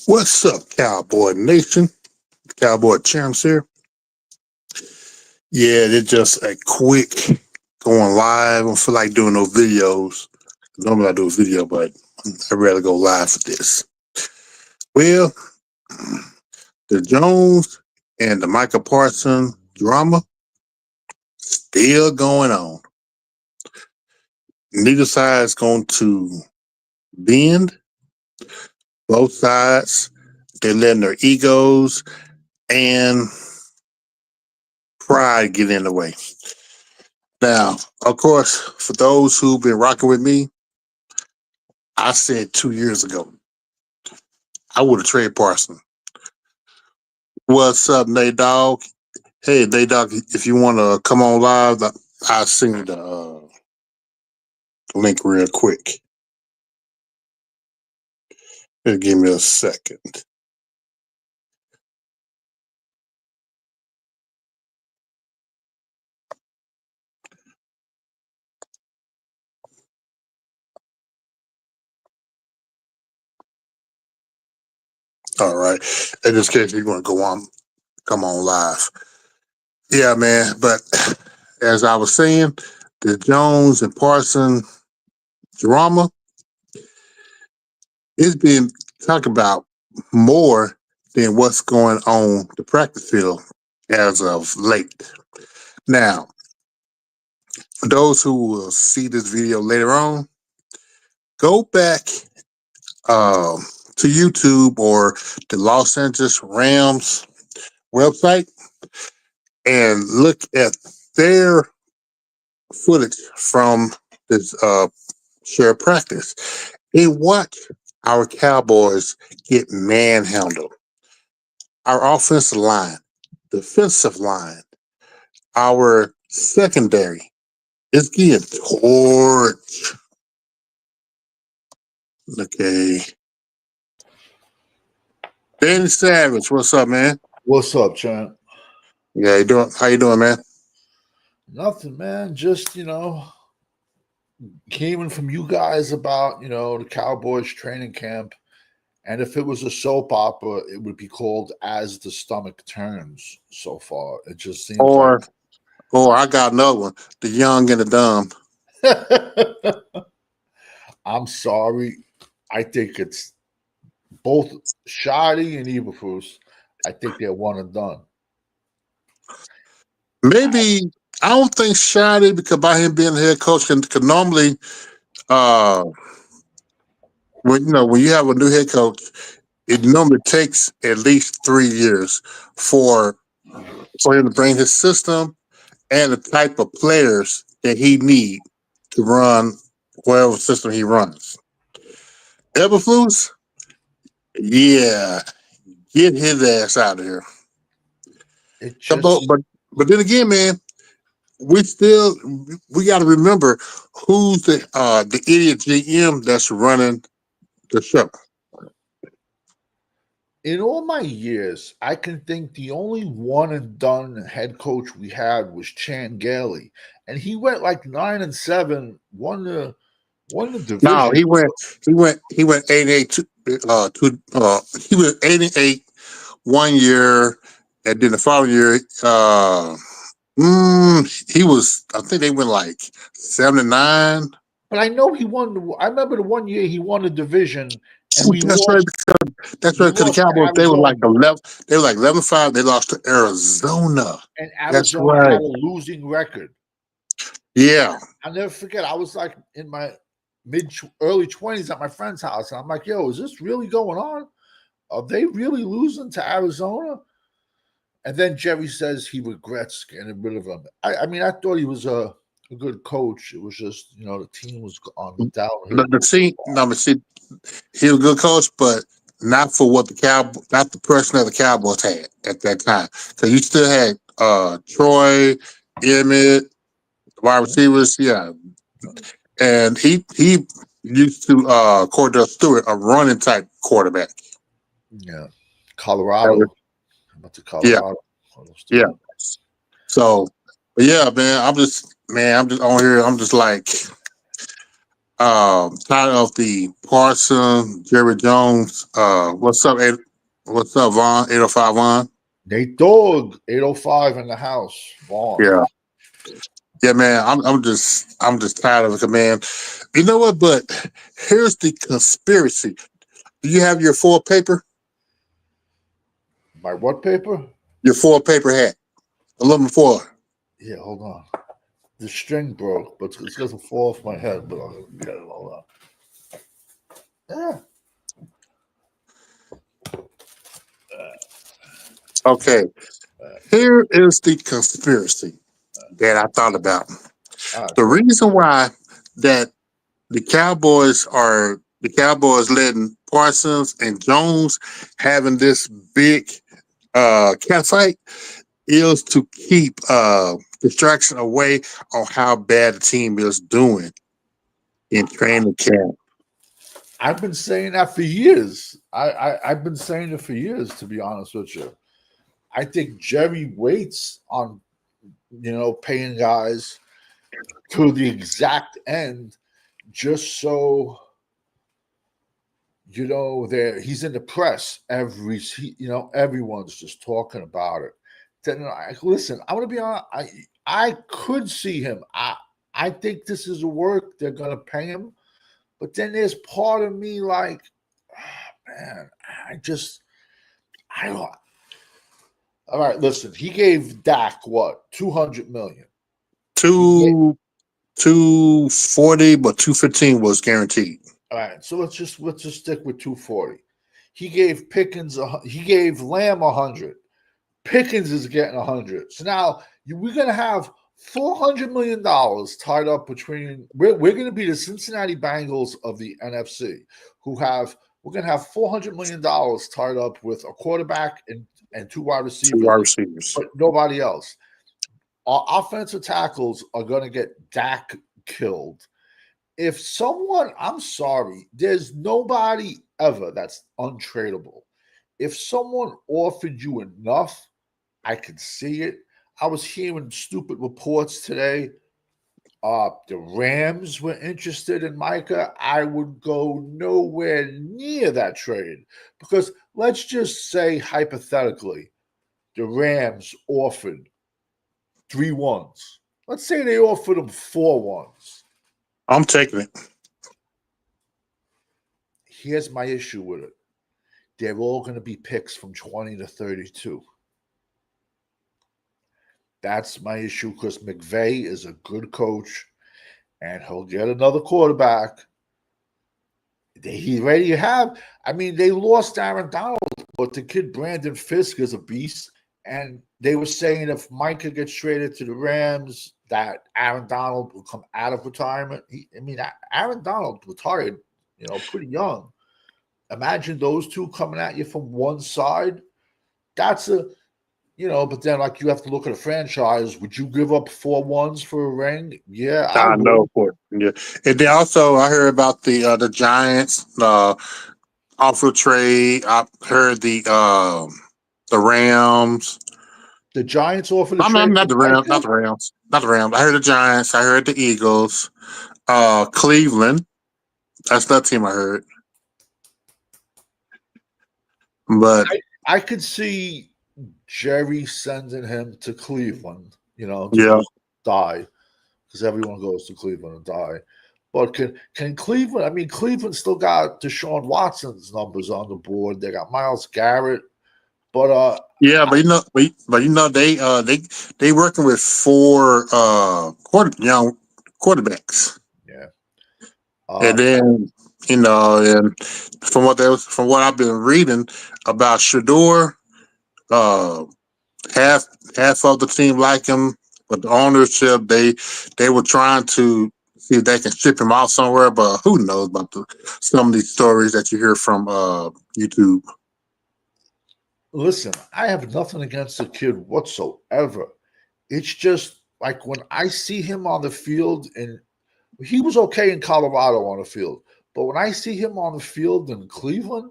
What's up, Cowboy Nation? Cowboy Champs here. Yeah, it's just a quick going live. I don't feel like doing no videos. Normally I do a video, but I'd rather go live for this. Well, the Jones and the Michael Parsons drama still going on. Neither side's going to bend. Both sides, they're letting their egos and pride get in the way. Now, of course, for those who've been rocking with me, I said 2 years ago, I would have traded Parson. What's up, Nate Dog? Hey, Nate Dog, if you want to come on live, I'll send you the link real quick. Just give me a second. All right. In this case, you want to go on, come on live. Yeah, man. But as I was saying, the Jones and Parson drama is being talked about more than what's going on the practice field as of late. Now, for those who will see this video later on, go back to YouTube or the Los Angeles Rams website and look at their footage from this shared practice and watch our Cowboys get manhandled. Our offensive line, defensive line, our secondary is getting torched. Okay. Danny Savage, what's up, man? What's up, champ? Yeah, you doing? How you doing, man? Nothing, man. Just, came in from you guys about, the Cowboys training camp. And if it was a soap opera, it would be called As the Stomach Turns so far. It just seems Or I got another one, The Young and the Dumb. like I'm sorry. I think it's both Shoddy and Eberflus. I think they're one and done. Maybe I don't think Shady, because by him being the head coach, can normally when you have a new head coach, it normally takes at least 3 years for him to bring his system and the type of players that he need to run whatever system he runs. Eberflus, yeah, get his ass out of here. It But just but then again, man, we got to remember who's the idiot GM that's running the show. in all my years, I can think the only one and done head coach we had was Chan Gailey, and he went like 9-7, won the No, division. he went 88 he went 88 1 year, and then the following year he was, I think they went like 79. But I know he won. I remember the one year he won the division, and we That's right. lost. That's We right. Because the lost to Cowboys, they were Arizona, like 11. They were like 11-5. They lost to Arizona. and That's Arizona right. had a losing record. Yeah. I'll never forget. I was like in my early 20s at my friend's house, and I'm like, "Yo, is this really going on? Are they really losing to Arizona?" And then Jerry says he regrets getting rid of him. I mean, I thought he was a good coach. It was just, the team was on the downhill. But see, he was a good coach, but not for what not the personnel the Cowboys had at that time. So you still had Troy, Emmett, wide receivers, yeah, and he used to Cordell Stewart, a running type quarterback. Yeah. That was- Colorado. How about the yeah, Colorado? yeah. So, but yeah, man, I'm just on here. I'm just like, Tired of the Parsons, Jerry Jones. What's up, what's up, Vaughn? 805 Vaughn. Nate Dogg, 805 in the house. Vaughn. Yeah. Yeah, man. I'm just tired of it, man. You know what? But here's the conspiracy. Do you have your full paper? My what paper? Your full paper hat. Aluminum foil. Yeah, hold on. The string broke, but it's going to fall off my head, but I'll get it. Hold on. Yeah. Okay. Here is the conspiracy that I thought about. The Go ahead. reason why that the Cowboys letting Parsons and Jones having this big cat fight is to keep distraction away on how bad the team is doing in training camp. I've been saying that for years. I've been saying it for years, to be honest with you. I think Jerry waits on, paying guys to the exact end just so he's in the press everyone's just talking about it. Then listen, I'm gonna be honest. I could see him. I think this is a work. They're gonna pay him, but then there's part of me like, man, I don't. All right, listen. He gave Dak what, $200 million. Two 240, but 215 was guaranteed. All right, so let's just stick with 240. He gave he gave Lamb 100. Pickens is getting 100. So now we're going to have $400 million tied up between. We're going to be the Cincinnati Bengals of the NFC, we're going to have $400 million tied up with a quarterback and two wide Two receivers, wide receivers. but nobody else. Our offensive tackles are going to get Dak killed. If someone, I'm sorry, there's nobody ever that's untradeable. If someone offered you enough, I could see it. I was hearing stupid reports today. The Rams were interested in Micah. I would go nowhere near that trade because let's just say hypothetically, the Rams offered 3 ones. Let's say they offered him 4 ones. I'm taking it. Here's my issue with it. They're all going to be picks from 20 to 32. That's my issue because McVay is a good coach and he'll get another quarterback. He already have. I mean, they lost Aaron Donald, but the kid Brandon Fisk is a beast. And they were saying if Micah gets traded to the Rams, that Aaron Donald will come out of retirement. Aaron Donald retired, pretty young. Imagine those two coming at you from one side. That's but then like you have to look at a franchise. Would you give up 4 ones for a ring? Yeah, I I would. know for it. Yeah. And then also I heard about the Giants offer trade. I heard the Rams. The Giants offered a I'm trade not for the Rams, not Micah. the Rams, not the Rams. I heard the Giants. I heard the Eagles. Cleveland. That's that team I heard. But I could see Jerry sending him to Cleveland, to yeah, just die because everyone goes to Cleveland and die. But can Cleveland? I mean, Cleveland still got Deshaun Watson's numbers on the board. They got Myles Garrett, but yeah, but they working with 4 young quarterbacks. yeah, And then, and from what I've been reading about Shador, uh, half of the team like him, but the ownership they were trying to see if they can ship him out somewhere. But who knows about some of these stories that you hear from YouTube. listen, I have nothing against the kid whatsoever. It's just like when I see him on the field, and he was okay in Colorado on the field, but when I see him on the field in Cleveland,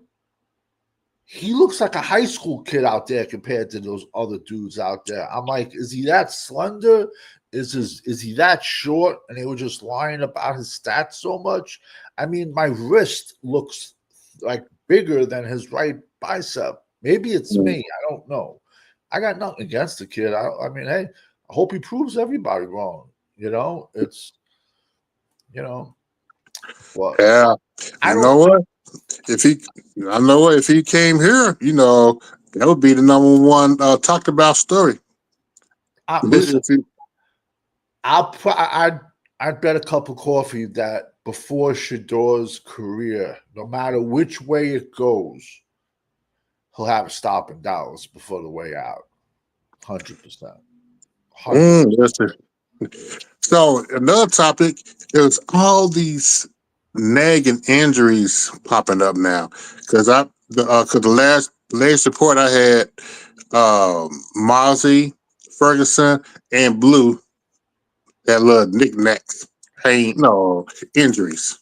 he looks like a high school kid out there compared to those other dudes out there. I'm like, is he that slender? Is he that short? And they were just lying about his stats so much. I mean, my wrist looks like bigger than his right bicep. Maybe it's me. I don't know. I got nothing against the kid. I mean, hey, I hope he proves everybody wrong. It's you know, well, Yeah. I You don't. know what? If he, I know what, if he came here, that would be the number one talked about story. Listen, If he- I'd bet a cup of coffee that before Shador's career, no matter which way it goes, he'll have a stop in Dallas before the way out. 100%. 100. listen. So another topic is all these nagging injuries popping up now. Because the latest report I had, Mozzie, Ferguson, and Blue that little knickknacks, pain, no injuries.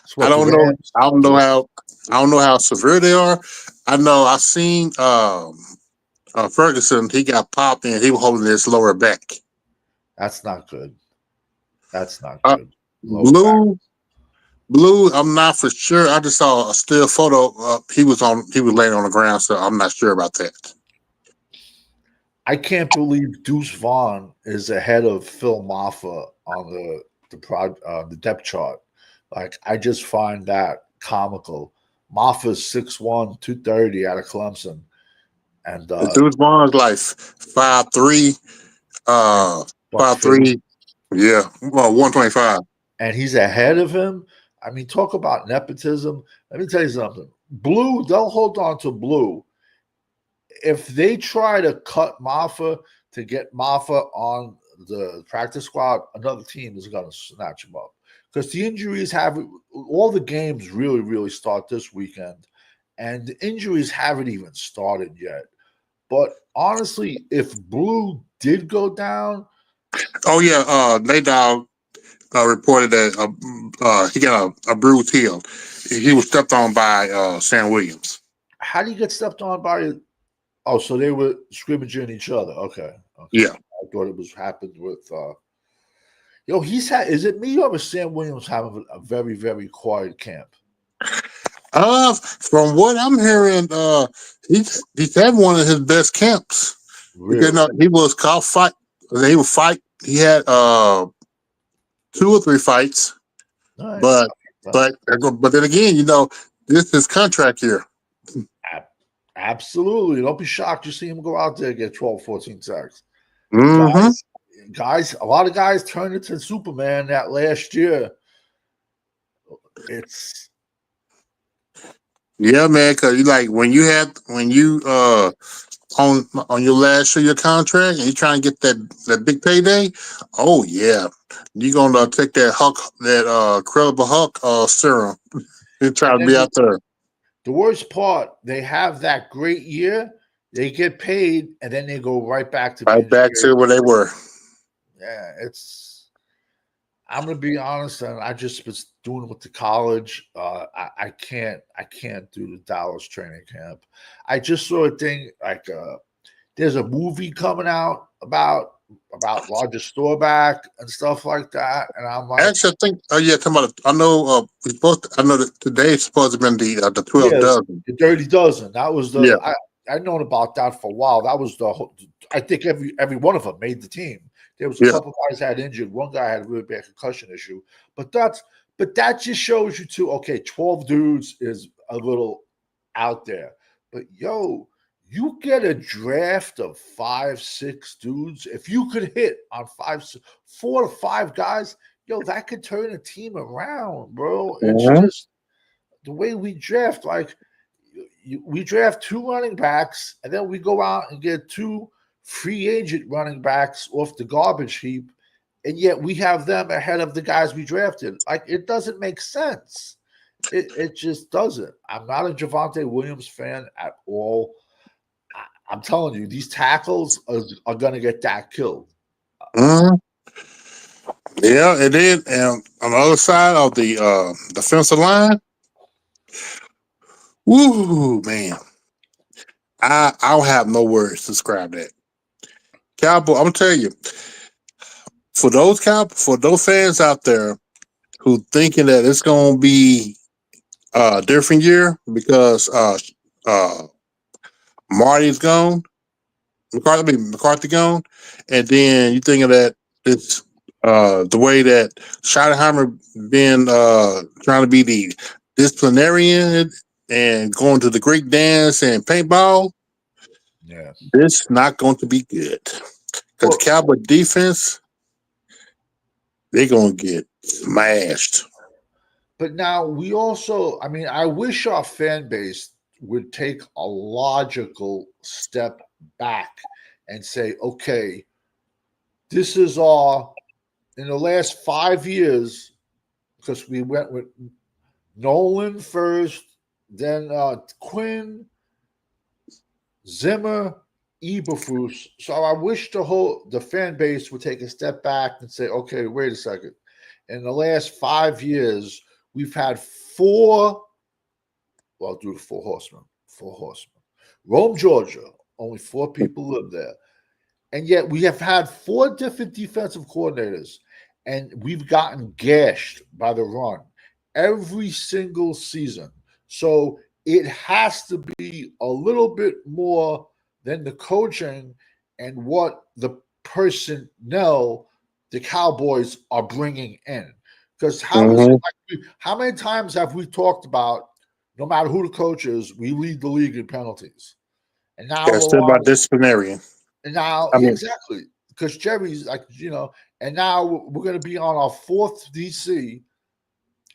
It's I what the don't know. Rams. I don't know how. I don't know how severe they are. I know. I seen Ferguson. He got popped and he was holding his lower back. That's not good. That's not Uh, good. Lower back. Blue, Blue. I'm not for sure. I just saw a still photo. He was laying on the ground, so I'm not sure about that. I can't believe Deuce Vaughn is ahead of Phil Maffa on the depth chart. Like, I just find that comical. Maffa's 6'1", 230 out of Clemson. And The dude's Bond's like 5'3", uh, Buck 50. 5'3". Yeah, well, 125. And he's ahead of him. I mean, talk about nepotism. Let me tell you something. Blue, they'll hold on to Blue. If they try to cut Maffa to get Maffa on the practice squad, another team is going to snatch him up. Because the injuries all the games really, really start this weekend. And the injuries haven't even started yet. But honestly, if Blue did go down, Oh yeah, Nate Dogg reported that he got a bruised heel. He was stepped on by Sam Williams. how do you get stepped on by? Oh, so they were scrimmaging each other. Okay. Yeah. I thought it was happened with. He's had. Is it me or Sam Williams having a very, very quiet camp? From what I'm hearing, he's had one of his best camps. Because Really? he was called fight. He would fight. He had 2 or 3 fights, Nice. but but then again, this is his contract year. Absolutely. Don't be shocked. You see him go out there and get 12, 14 sacks. Mm-hmm. Guys, a lot of guys turned into Superman that last year. It's Yeah, man. Because when you on your last year of your contract and you trying to get that big payday. Oh yeah, you gonna take that Credible Hulk serum and try and to be out there. the worst part, they have that great year, they get paid, and then they go right back to Right being back straight. to where they were. Yeah, I'm gonna be honest, and I just was doing with the college. I can't do the Dallas training camp. I just saw a thing like there's a movie coming out about Roger Staubach and stuff like that, and I'm like, Actually, I think. Oh yeah, come on. I know. I know that today's supposed to have been the 12 yes, dozen. the Dirty Dozen. That was Yeah. I known about that for a while. That was I think every one of them made the team. There was a Yeah. couple guys had injured. One guy had a really bad concussion issue. But that just shows you too. Okay, 12 dudes is a little out there. But yo, you get a draft of 5, 6 dudes. If you could hit on 4 to 5 guys, yo, that could turn a team around, bro. It's just the way we draft. Like we draft 2 running backs, and then we go out and get 2 free agent running backs off the garbage heap, and yet we have them ahead of the guys we drafted. Like, it doesn't make sense. It just doesn't. I'm not a Javonte Williams fan at all. I'm telling you, these tackles are going to get that killed. Mm-hmm. Yeah, it did. And on the other side of the defensive line, woo man. I don't have no words to describe that. Cowboy, I'm gonna tell you, for those fans out there who thinking that it's gonna be a different year because uh Marty's gone, McCarthy gone, and then you thinking that it's the way that Schottenheimer been trying to be the disciplinarian and going to the Greek dance and paintball. Yes. This not going to be good because the Well, Cowboy defense they're gonna get smashed. but now we also, I mean, I wish our fan base would take a logical step back and say, okay, this is our, in the last 5 years, because we went with Nolan first, then Quinn, Zimmer, Eberflus. So I wish the fan base would take a step back and say, okay, wait a second. In the last 5 years, we've had four. Well, I'll do the four horsemen. Four horsemen. Rome, Georgia. Only four people live there. And yet we have had four different defensive coordinators, and we've gotten gashed by the run every single season. So it has to be a little bit more than the coaching and what the personnel the Cowboys are bringing in. Because how is it Mm-hmm. like how many times have we talked about no matter who the coach is, we lead the league in penalties. And now Yeah, we're still on about disciplinarian. and now, I yeah, mean, exactly, because Jerry's like, and now we're going to be on our fourth DC,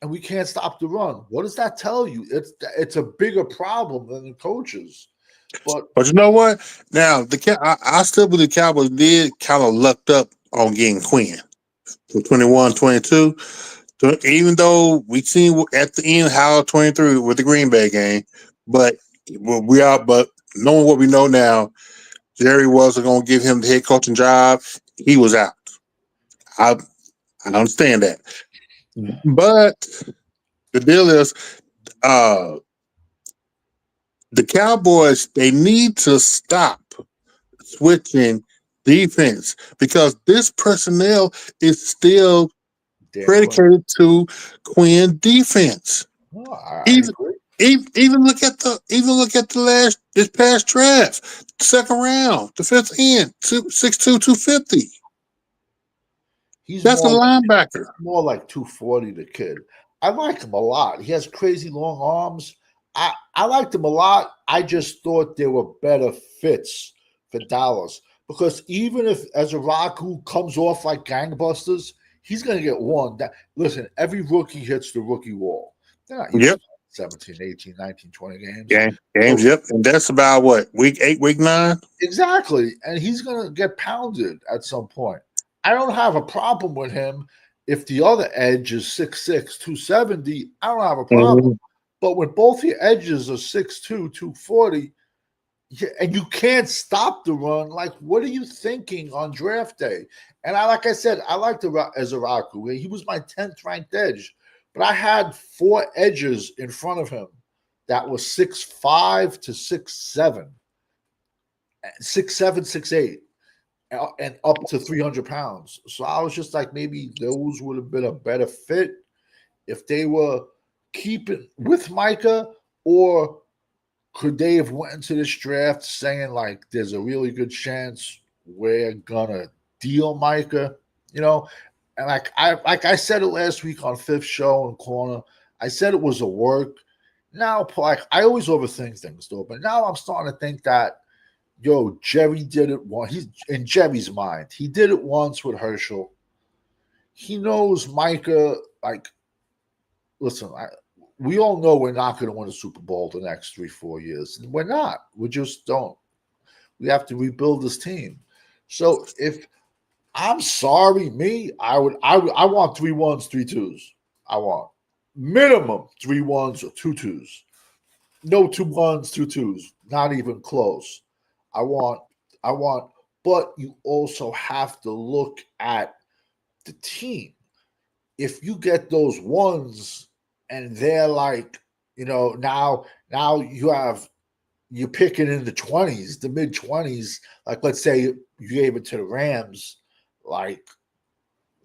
and we can't stop the run. What does that tell you? It's a bigger problem than the coaches. But but you know what? Now I still believe the Cowboys did kind of lucked up on getting Quinn from 21, 22. Even though we seen at the end how 23 with the Green Bay game, but but knowing what we know now, Jerry wasn't going to give him the head coaching job. He was out. I I understand that, but the deal is, uh, the Cowboys they need to stop switching defense because this personnel is still Dan Quinn, predicated to Quinn defense. oh, I Even agree. even look at the last this past draft, second round, the fifth end, 6'2", 250. He's That's a linebacker. more like 240. The kid, I like him a lot. He has crazy long arms. I liked him a lot. I just thought there were better fits for Dallas because even if Ezraku comes off like gangbusters, he's going to get one. Listen, every rookie hits the rookie wall. They're not used Yep, to 17, 18, 19, 20 games. games. So Yep, and that's about what week 8, week 9. exactly. And he's going to get pounded at some point. I don't have a problem with him if the other edge is 6'6, 270. I don't have a problem. Mm-hmm. But when both your edges are 6'2, 240, and you can't stop the run, like, what are you thinking on draft day? And like I said, I liked Ezraku. He was my 10th ranked edge. But I had four edges in front of him that was 6'5 to 6'7, 6'7, 6'8, and up to 300 pounds. So I was just like, maybe those would have been a better fit if they were keeping with Micah, or could they have went into this draft saying like there's a really good chance we're gonna deal Micah, you know? And like I said it last week on Fifth Show and Corner, I said it was a work. Now, like I always overthink things though, but now I'm starting to think that Jerry did it once. He's in Jerry's mind. He did it once with Herschel. He knows Micah. Like, listen, we all know we're not going to win a Super Bowl the next 3-4 years. We're not. We just don't. We have to rebuild this team. So if I'm sorry, I want 3 1s, 3 2s. I want minimum 3 1s or 2 2s. No 2 1s, 2 2s. Not even close. I want, I want, but you also have to look at the team. If you get those ones and they're like, now you have you're picking in the 20s, the mid 20s. Like, let's say you gave it to the Rams, like,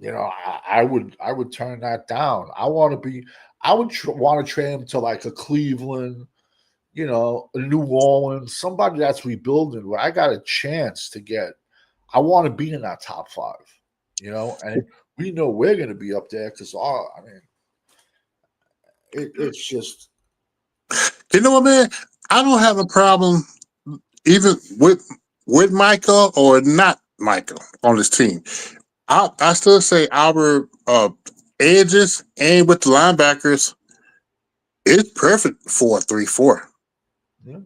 I would turn that down. I want to be, I would want to trade him to like a Cleveland, a New Orleans, somebody that's rebuilding where I got a chance to get. I want to be in that top five, and we know we're going to be up there because it's just. You know what, man? I don't have a problem even with Michael or not Michael on this team. I still say our edges and with the linebackers, it's perfect for a 3-4. Yeah.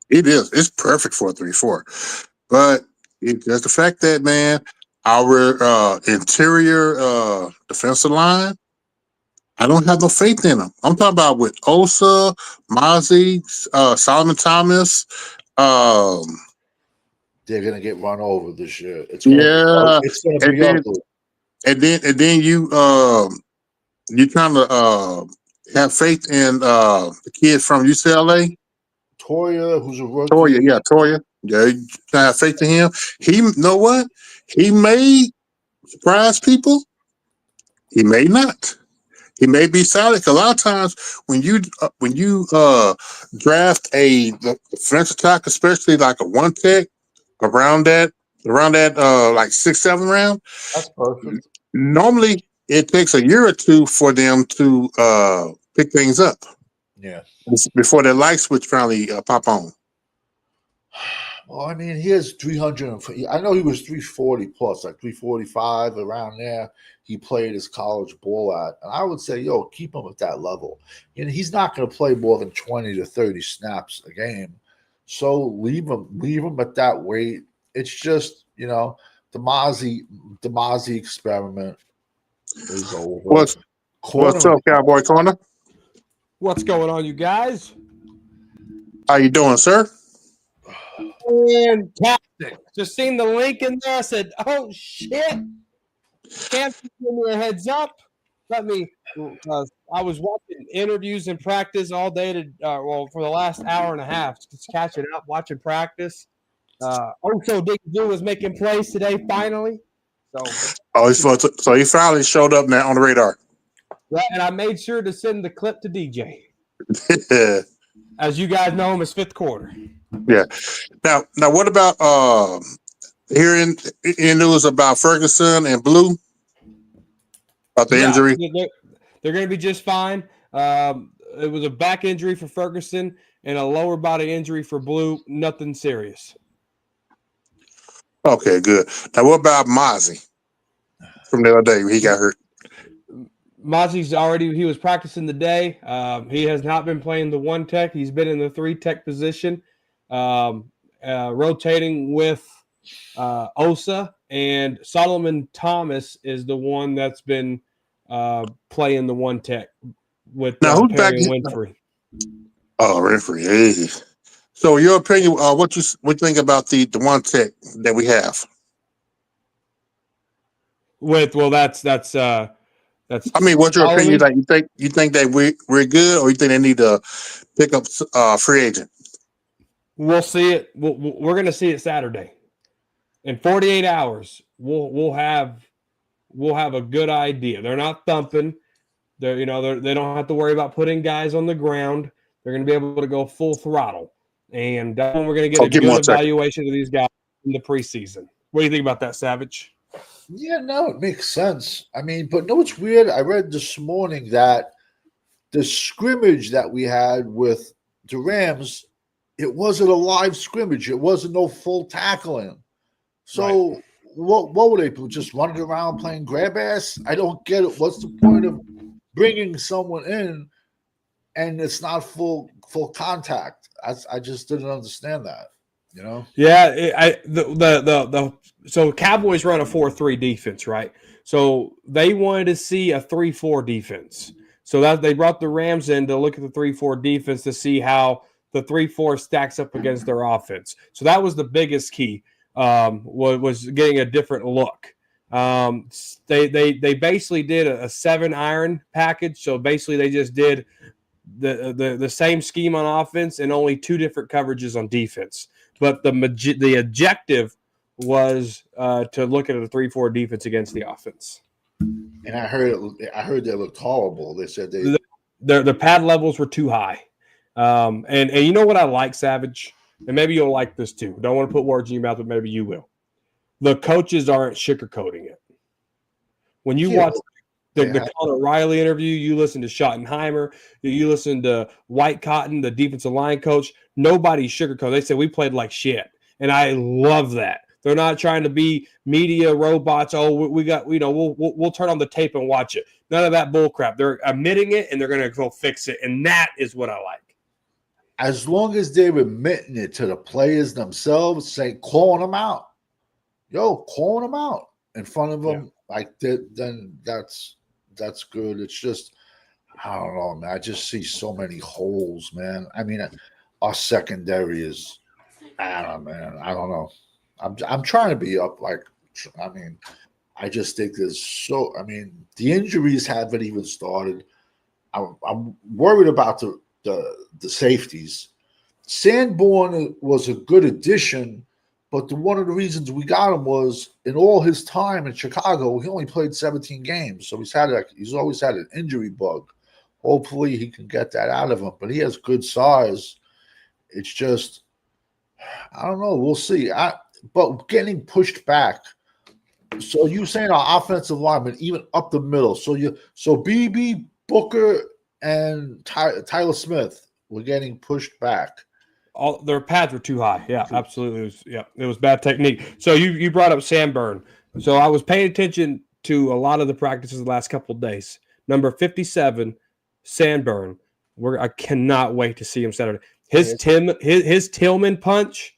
It is. It's perfect for a 3-4. But it's just the fact that, man, our interior defensive line, I don't have no faith in them. I'm talking about with Osa, Mozzie, Solomon Thomas. They're gonna get run over this year. It's gonna be. Yeah, It's gonna and be then ugly. and then you kind of have faith in the kid from UCLA, Toya, who's a Toya. rookie. Yeah, Toya. Yeah, you kind of have faith in him. He know what? He may surprise people. He may not. He may be solid. 'Cause a lot of times when you draft a defensive tackle, especially like a one tech around that like 6-7 round, That's perfect. normally it takes a year or two for them to pick things up Yeah. before their light switch finally pop on. Well, he has 300. I know he was 340 plus, like 345 around there. He played his college ball at, and I would say, keep him at that level. He's not going to play more than 20 to 30 snaps a game, so leave him at that weight. It's just the Mozzie experiment is over. What's up, Cowboy Corner? What's going on, you guys? How you doing, sir? Fantastic. Just seen the link in there. I said, oh, shit. Can't give me a heads up. I was watching interviews and practice all day for the last hour and a half, just catching up, watching practice. Also, Dick Blue was making plays today, finally. So he finally showed up now on the radar. Yeah, and I made sure to send the clip to DJ. Yeah. As you guys know him as fifth quarter. Yeah. Now, what about hearing news about Ferguson and Blue about the injury? They're going to be just fine. It was a back injury for Ferguson and a lower body injury for Blue. Nothing serious. Okay, good. Now, what about Mozzie from the other day? He got hurt. Mozzie's he was practicing the day. He has not been playing the one tech. He's been in the 3 tech position, rotating with Osa, and Solomon Thomas is the one that's been playing the one tech with now, who's Perry back? and Winfrey. Oh, Winfrey. Hey. So, your opinion? What you think about the one tech that we have? That's. What's your opinion? Solomon? Like, you think that we're good, or you think they need to pick up free agent? We'll see it. We're going to see it Saturday. In 48 hours, we'll have a good idea. They're not thumping. They don't have to worry about putting guys on the ground. They're going to be able to go full throttle, and that's when we're going to get a good evaluation of these guys in the preseason. What do you think about that, Savage? Yeah, no, it makes sense. But no, it's weird. I read this morning that the scrimmage that we had with the Rams, it wasn't a live scrimmage. It wasn't no full tackling. So right. What were they just running around playing grab ass? I don't get it. What's the point of bringing someone in and it's not full contact? I just didn't understand that. Yeah, so Cowboys run a 4-3 defense, right? So they wanted to see a 3-4 defense. So that they brought the Rams in to look at the 3-4 defense to see how the 3-4 stacks up against their offense. So that was the biggest key, was getting a different look. They basically did a 7-iron package. So basically they just did the same scheme on offense and only 2 different coverages on defense. But the objective was to look at a 3-4 defense against the offense. And I heard they looked horrible. They said the pad levels were too high. And you know what I like, Savage? And maybe you'll like this too. Don't want to put words in your mouth, but maybe you will. The coaches aren't sugarcoating it. When you watch the Conor Riley interview, you listen to Schottenheimer, you listen to White Cotton, the defensive line coach, nobody's sugarcoating. They said we played like shit. And I love that. They're not trying to be media robots. Oh, we got, we'll turn on the tape and watch it. None of that bull crap. They're admitting it and they're going to go fix it. And that is what I like. As long as they're admitting it to the players themselves, calling them out. Calling them out in front of them, like that, then that's good. It's just, I don't know, man. I just see so many holes, man. I mean, our secondary is, I don't know, man. I don't know. I'm trying to be up. I just think the injuries haven't even started. I'm worried about the safeties. Sanborn was a good addition, but one of the reasons we got him was in all his time in Chicago, he only played 17 games. So he's always had an injury bug. Hopefully he can get that out of him, but he has good size. It's just, I don't know. We'll see. But getting pushed back. So you saying our offensive lineman, even up the middle. So BB, Booker, and Tyler Smith were getting pushed back. All their pads were too high. Yeah, absolutely. It was bad technique. So you brought up Sanborn. So I was paying attention to a lot of the practices the last couple of days. Number 57, Sanborn. I cannot wait to see him Saturday. His Tillman punch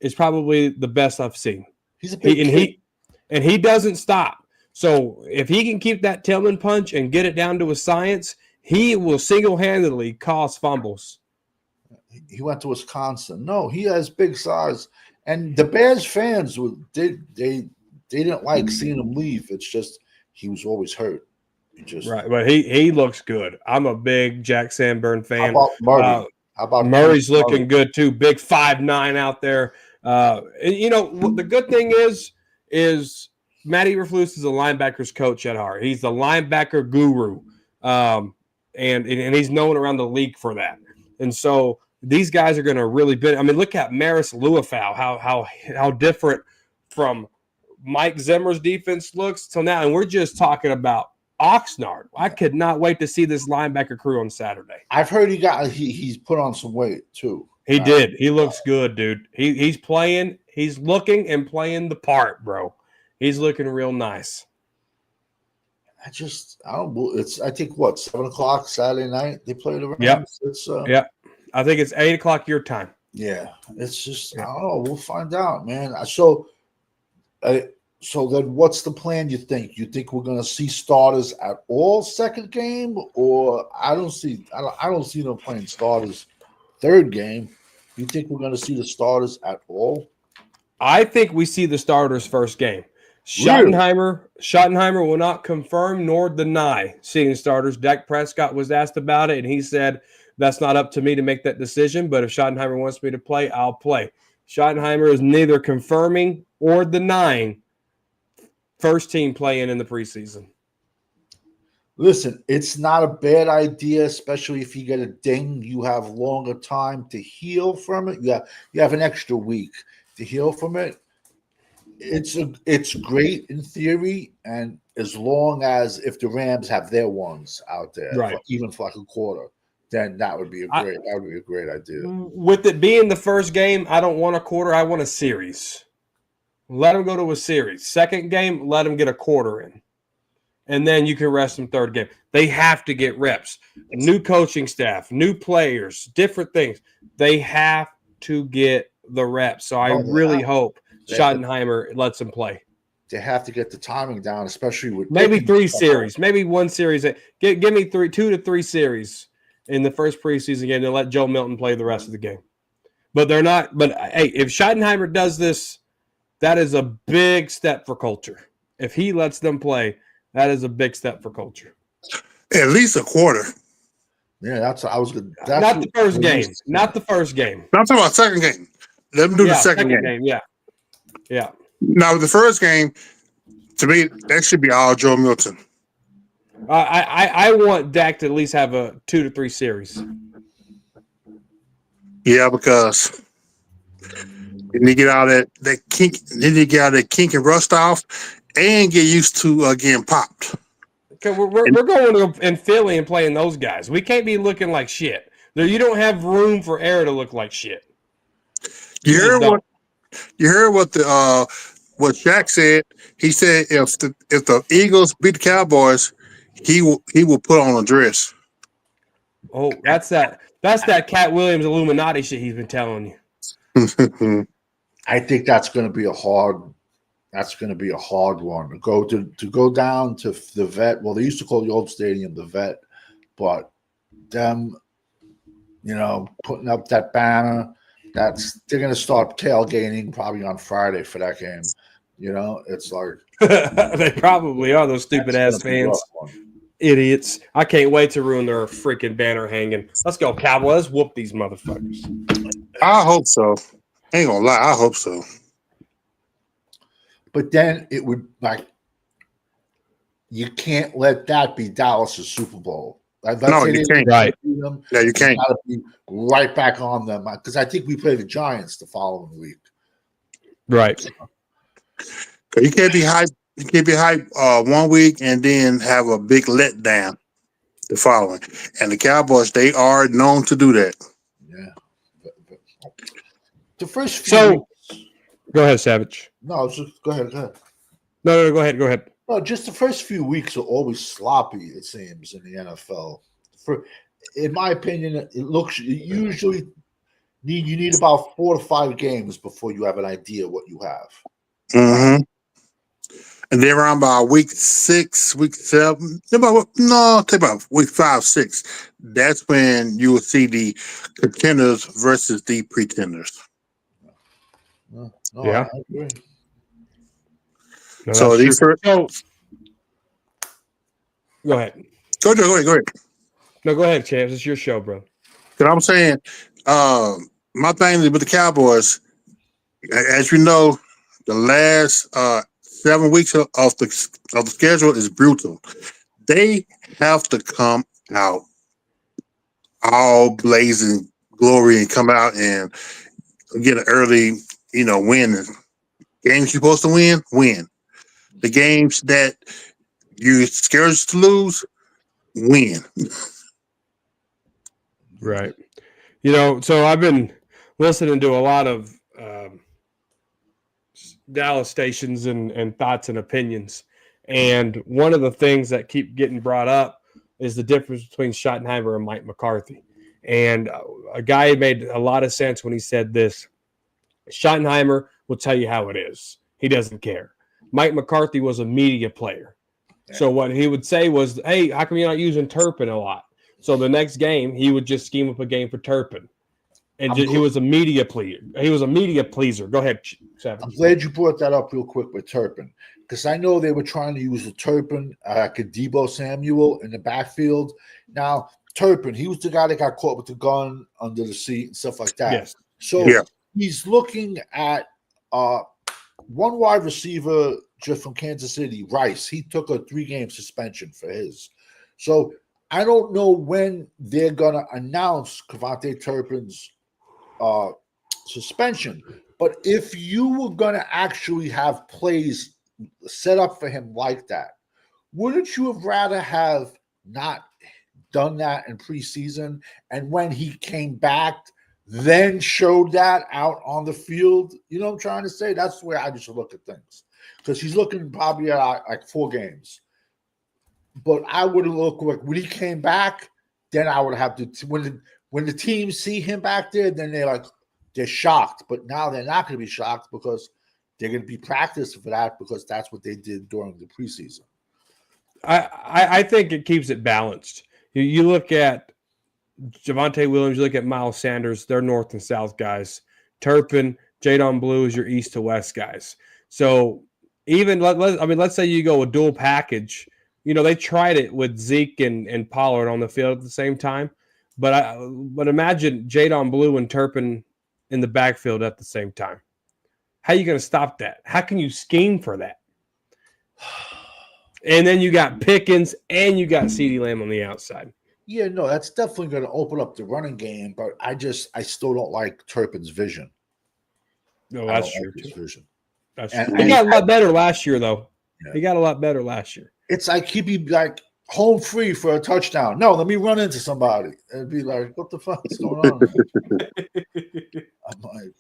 is probably the best I've seen. He's a big kid. He doesn't stop. So if he can keep that Tillman punch and get it down to a science, he will single-handedly cause fumbles. He went to Wisconsin. No, he has big size, and the Bears fans they didn't like seeing him leave. It's just he was always hurt. Right, but he looks good. I'm a big Jack Sanborn fan. How about Murray? How about Murray's looking good too? Big 5'9" out there. The good thing is Matt Eberflus is a linebackers coach at heart. He's the linebacker guru, and he's known around the league for that. And so these guys are going to really be. I mean, look at Maris Luafau, how different from Mike Zimmer's defense looks till now, and we're just talking about Oxnard. I could not wait to see this linebacker crew on Saturday. I've heard he's put on some weight too. He did. He looks good, dude. He's playing. He's looking and playing the part, bro. He's looking real nice. I think 7:00 Saturday night they play the Rams. Yep. I think it's 8:00 your time. Yeah. It's just, I don't know. We'll find out, man. So then what's the plan, you think? You think we're going to see starters at all second game? Or I don't see them playing starters third game. You think we're going to see the starters at all? I think we see the starters first game. Schottenheimer will not confirm nor deny seeing starters. Dak Prescott was asked about it, and he said, that's not up to me to make that decision, but if Schottenheimer wants me to play, I'll play. Schottenheimer is neither confirming or denying first team playing in the preseason. Listen, it's not a bad idea, especially if you get a ding. You have longer time to heal from it. You have an extra week to heal from it. It's great in theory, and as long as if the Rams have their ones out there, right, even for like a quarter, then that would be a great idea. With it being the first game, I don't want a quarter. I want a series. Let them go to a series. Second game, let them get a quarter in. And then you can rest them third game. They have to get reps. New coaching staff, new players, different things. They have to get the reps. So I really hope Schottenheimer lets them play. They have to get the timing down, especially with maybe 3 series, maybe 1 series. Give me 2 to 3 series in the first preseason game and let Joe Milton play the rest of the game. But they're not. But hey, if Schottenheimer does this, that is a big step for culture. If he lets them play, that is a big step for culture. At least a quarter. Yeah, that's I was good. Not the first game. Not the first game. I'm talking about second game. Let them do the second game. Yeah. Yeah. Now, the first game, to me, that should be all Joe Milton. I want Dak to at least have a 2 to 3 series. Yeah, because you need to get out of that kink. You need to get out of that kink and rust off, and get used to getting popped. Okay, we're going to in Philly and playing those guys. We can't be looking like shit. You don't have room for error to look like shit. You heard what the what Shaq said? He said if the Eagles beat the Cowboys, he will put on a dress. Oh, that's that Cat Williams Illuminati shit he's been telling you. I think that's going to be a hard. That's going to be a hard one to go down to the Vet. Well, they used to call the old stadium the Vet, but them, putting up that banner. They're going to start tailgating probably on Friday for that game. It's like they probably are, those stupid ass fans. Idiots. I can't wait to ruin their freaking banner hanging. Let's go, Cowboys. Let's whoop these motherfuckers. I hope so. Ain't gonna lie, I hope so. But then it would you can't let that be Dallas' Super Bowl. No, you can't. Right. Yeah, you can't. Gotta be right back on them because I think we play the Giants the following week. Right. You can't be hyped. You can't be hyped 1 week and then have a big letdown the following. And the Cowboys, they are known to do that. Yeah. The first few So, weeks, go ahead, Savage. no, just go ahead. No, go ahead. No, just the first few weeks are always sloppy. It seems in the NFL. In my opinion, it usually you need about 4 to 5 games before you have an idea what you have. Mm-hmm. And then around by week 6, week 7, take about week 5, 6. That's when you will see the contenders versus the pretenders. No, Yeah. I agree. No, So these first, go ahead. Go ahead. No, go ahead, Champs. It's your show, bro. Because I'm saying, my thing with the Cowboys, as you know, the last 7 weeks of the schedule is brutal. They have to come out all blazing glory and come out and get an early, win. Games you're supposed to win. The games that you're scared to lose, win. Right. So I've been listening to a lot of Dallas stations and thoughts and opinions. And one of the things that keep getting brought up is the difference between Schottenheimer and Mike McCarthy. And a guy made a lot of sense when he said this. Schottenheimer will tell you how it is. He doesn't care. Mike McCarthy was a media player. So what he would say was, hey, how come you're not using Turpin a lot? So the next game, he would just scheme up a game for Turpin. And he was a media pleaser. He was a media pleaser. Go ahead, Savage. I'm glad you brought that up real quick with Turpin because I know they were trying to use the Turpin, Debo Samuel in the backfield. Now, Turpin, he was the guy that got caught with the gun under the seat and stuff like that. Yes. So he's looking at one wide receiver just from Kansas City, Rice. He took a 3-game suspension for his. So I don't know when they're going to announce Kevontae Turpin's suspension. But if you were going to actually have plays set up for him like that, wouldn't you have rather have not done that in preseason and when he came back, then showed that out on the field? You know what I'm trying to say? That's the way I just look at things. Because he's looking probably at like 4 games. But I would have looked like when he came back, then I would have to when the teams see him back there, then they're shocked. But now they're not going to be shocked because they're going to be practicing for that because that's what they did during the preseason. I think it keeps it balanced. You look at Javonte Williams, you look at Miles Sanders, they're north and south guys. Turpin, Jadon Blue is your east to west guys. So even let's say you go a dual package. They tried it with Zeke and Pollard on the field at the same time. But imagine Jadon Blue and Turpin in the backfield at the same time. How are you going to stop that? How can you scheme for that? And then you got Pickens and you got CeeDee Lamb on the outside. Yeah, no, that's definitely going to open up the running game, but I still don't like Turpin's vision. No, that's true. His vision. That's And true. He got a lot better last year, though. Yeah. He got a lot better last year. It's like he'd be like home free for a touchdown. No, let me run into somebody. It'd be like, what the fuck is going on? I'm like,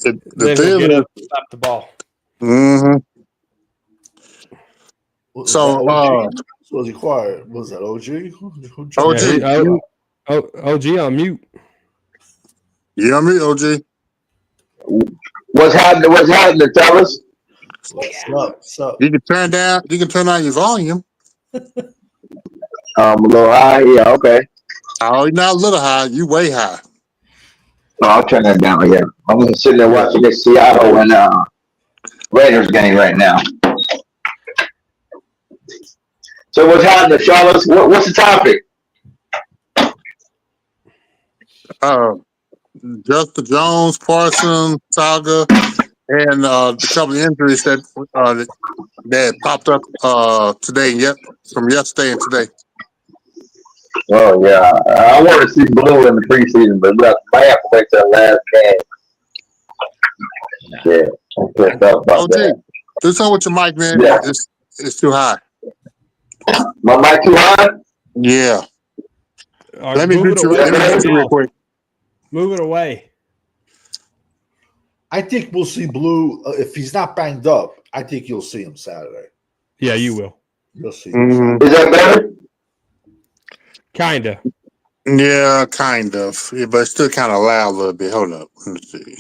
the thing get up and stop the ball. Mm-hmm. So, was he quiet? Was that OG? OG on mute. Yeah, me, OG. What's happening, fellas? What's up? You can turn down your volume. A little high, yeah, okay. Oh, you're not a little high, you way high. Oh, I'll turn that down here. I'm just sitting there watching this Seattle and Raiders game right now. So what's happening, fellas? What's the topic? Justin Jones, Parsons, saga, and a couple of injuries that popped up today, from yesterday and today. Oh yeah, I want to see Blue in the preseason, but we might have to wait till the last game. Yeah, I'm pissed off about that. Do something with your mic, man. Yeah. It's too high. My mic too high? Yeah. Let me mute you real quick. Move it away. I think we'll see Blue if he's not banged up. I think you'll see him Saturday. Yeah, you will. You'll see. Mm-hmm. Is that better? Kinda. Yeah, kind of. Yeah, but it's still kind of loud a little bit. Hold up. Let me see.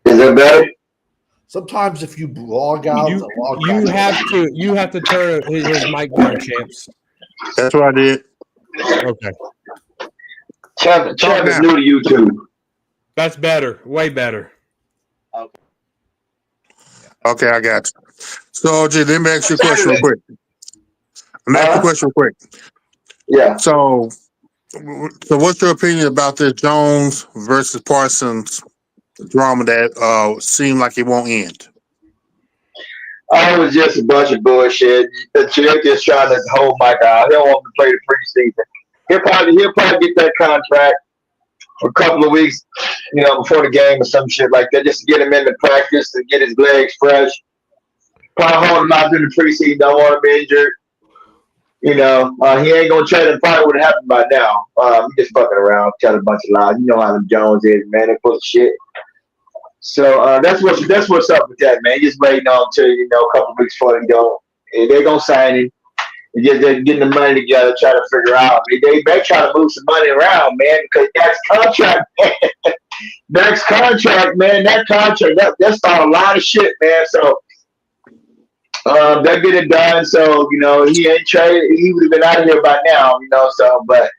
Is that better? Sometimes if you log out, you have to turn his mic down, champs. That's what I did. Okay. Chubb is new to YouTube. That's better. Way better. Okay, I got you. So, OG, let me ask you a question real quick. Yeah. So what's your opinion about this Jones versus Parsons drama that seemed like it won't end? It was just a bunch of bullshit. The chick just trying to hold Mike out. He don't want to play the preseason. He'll probably get that contract for a couple of weeks, before the game or some shit like that, just to get him into practice and get his legs fresh. Probably hold him out during the preseason. Don't want him injured. He ain't gonna try to find what happened by now. He just fucking around, tell a bunch of lies. You know how them Jones is, man. They full of shit. So that's what's up with that, man. Just waiting on until a couple of weeks before they go. They're gonna sign him. They're getting the money together, trying to figure out. They try to move some money around, man, because that's contract, man. Next contract, man. That contract, that started a lot of shit, man. So they get it done. So he ain't traded. He would have been out of here by now, So, but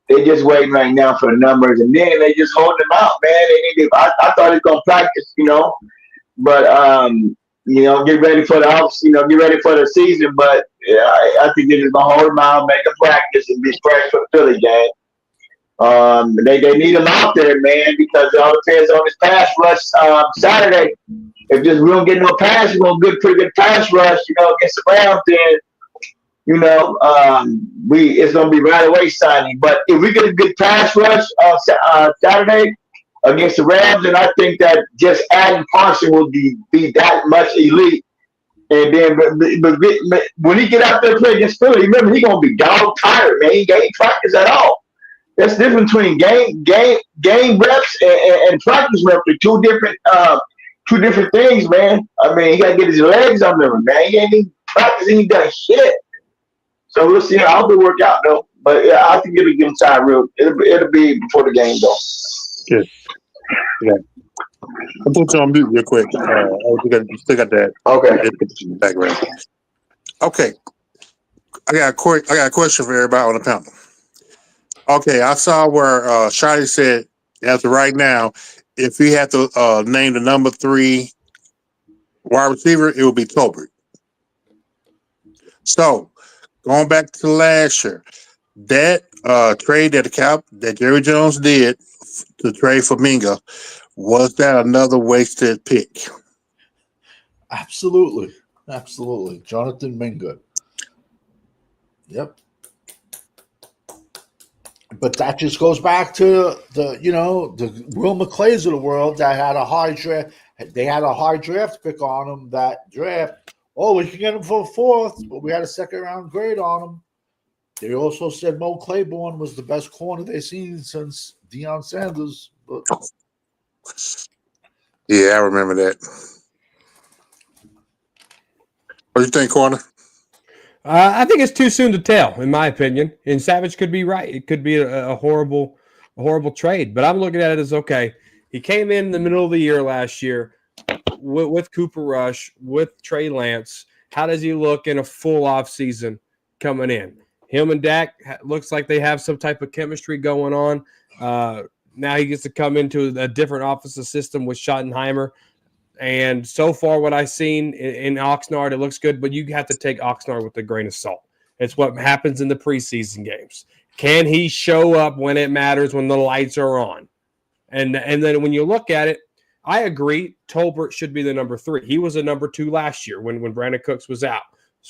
they just waiting right now for the numbers, and then they just holding them out, man. I thought he was gonna practice, but get ready for the off, get ready for the season. But I think they're just gonna hold him out, make a practice, and be fresh for the Philly game. They need him out there, man, because it all depends on his pass rush Saturday. If we don't get no pass, we're gonna get pretty good pass rush, against the Rams, then it's gonna be right away signing. But if we get a good pass rush Saturday against the Rams, then I think that just adding Parsons will be that much elite. And then, but when he get out there play against Philly, remember he gonna be dog tired, man. He ain't practice at all. That's the difference between game reps and practice reps. Are two different things, man. I mean, he gotta get his legs under him, man. He ain't even practicing. He done shit. So we'll see how it work out, though. But yeah, I think it'll give him time. It'll be before the game, though. Good. Yeah. I'll put you on mute real quick. You still got that. Okay. Background. Okay. I got a question for everybody on the panel. Okay, I saw where Shotty said, as of right now, if he had to name the number 3 wide receiver, it would be Tolbert. So, going back to last year, that trade that Jerry Jones did to trade for Mingo, was that another wasted pick? Absolutely. Jonathan Mingo. Yep. But that just goes back to the Will McClays of the world that had a high draft. They had a high draft pick on him that draft. Oh, we can get him for fourth, but we had a second round grade on him. They also said Mo Claiborne was the best corner they've seen since Deion Sanders. But yeah, I remember that. What do you think, Corner? I think it's too soon to tell, in my opinion. And Savage could be right. It could be a horrible trade. But I'm looking at it as, okay, he came in the middle of the year last year with Cooper Rush, with Trey Lance. How does he look in a full off season coming in? Him and Dak looks like they have some type of chemistry going on. Now he gets to come into a different offensive system with Schottenheimer. And so far, what I've seen in Oxnard, it looks good, but you have to take Oxnard with a grain of salt. It's what happens in the preseason games. Can he show up when it matters, when the lights are on? And then when you look at it, I agree, Tolbert should be the number 3. He was a number 2 last year when Brandon Cooks was out.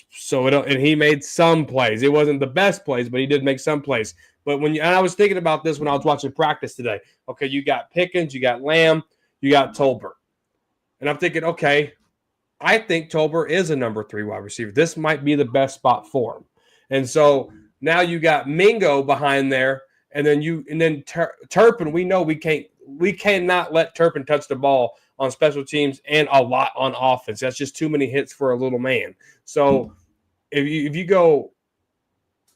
So and he made some plays. It wasn't the best plays, but he did make some plays. But and I was thinking about this when I was watching practice today. Okay, you got Pickens, you got Lamb, you got Tolbert. And I'm thinking, okay, I think Tolbert is a number 3 wide receiver. This might be the best spot for him. And so now you got Mingo behind there, and then Turpin. We know we cannot let Turpin touch the ball on special teams and a lot on offense. That's just too many hits for a little man. So if you go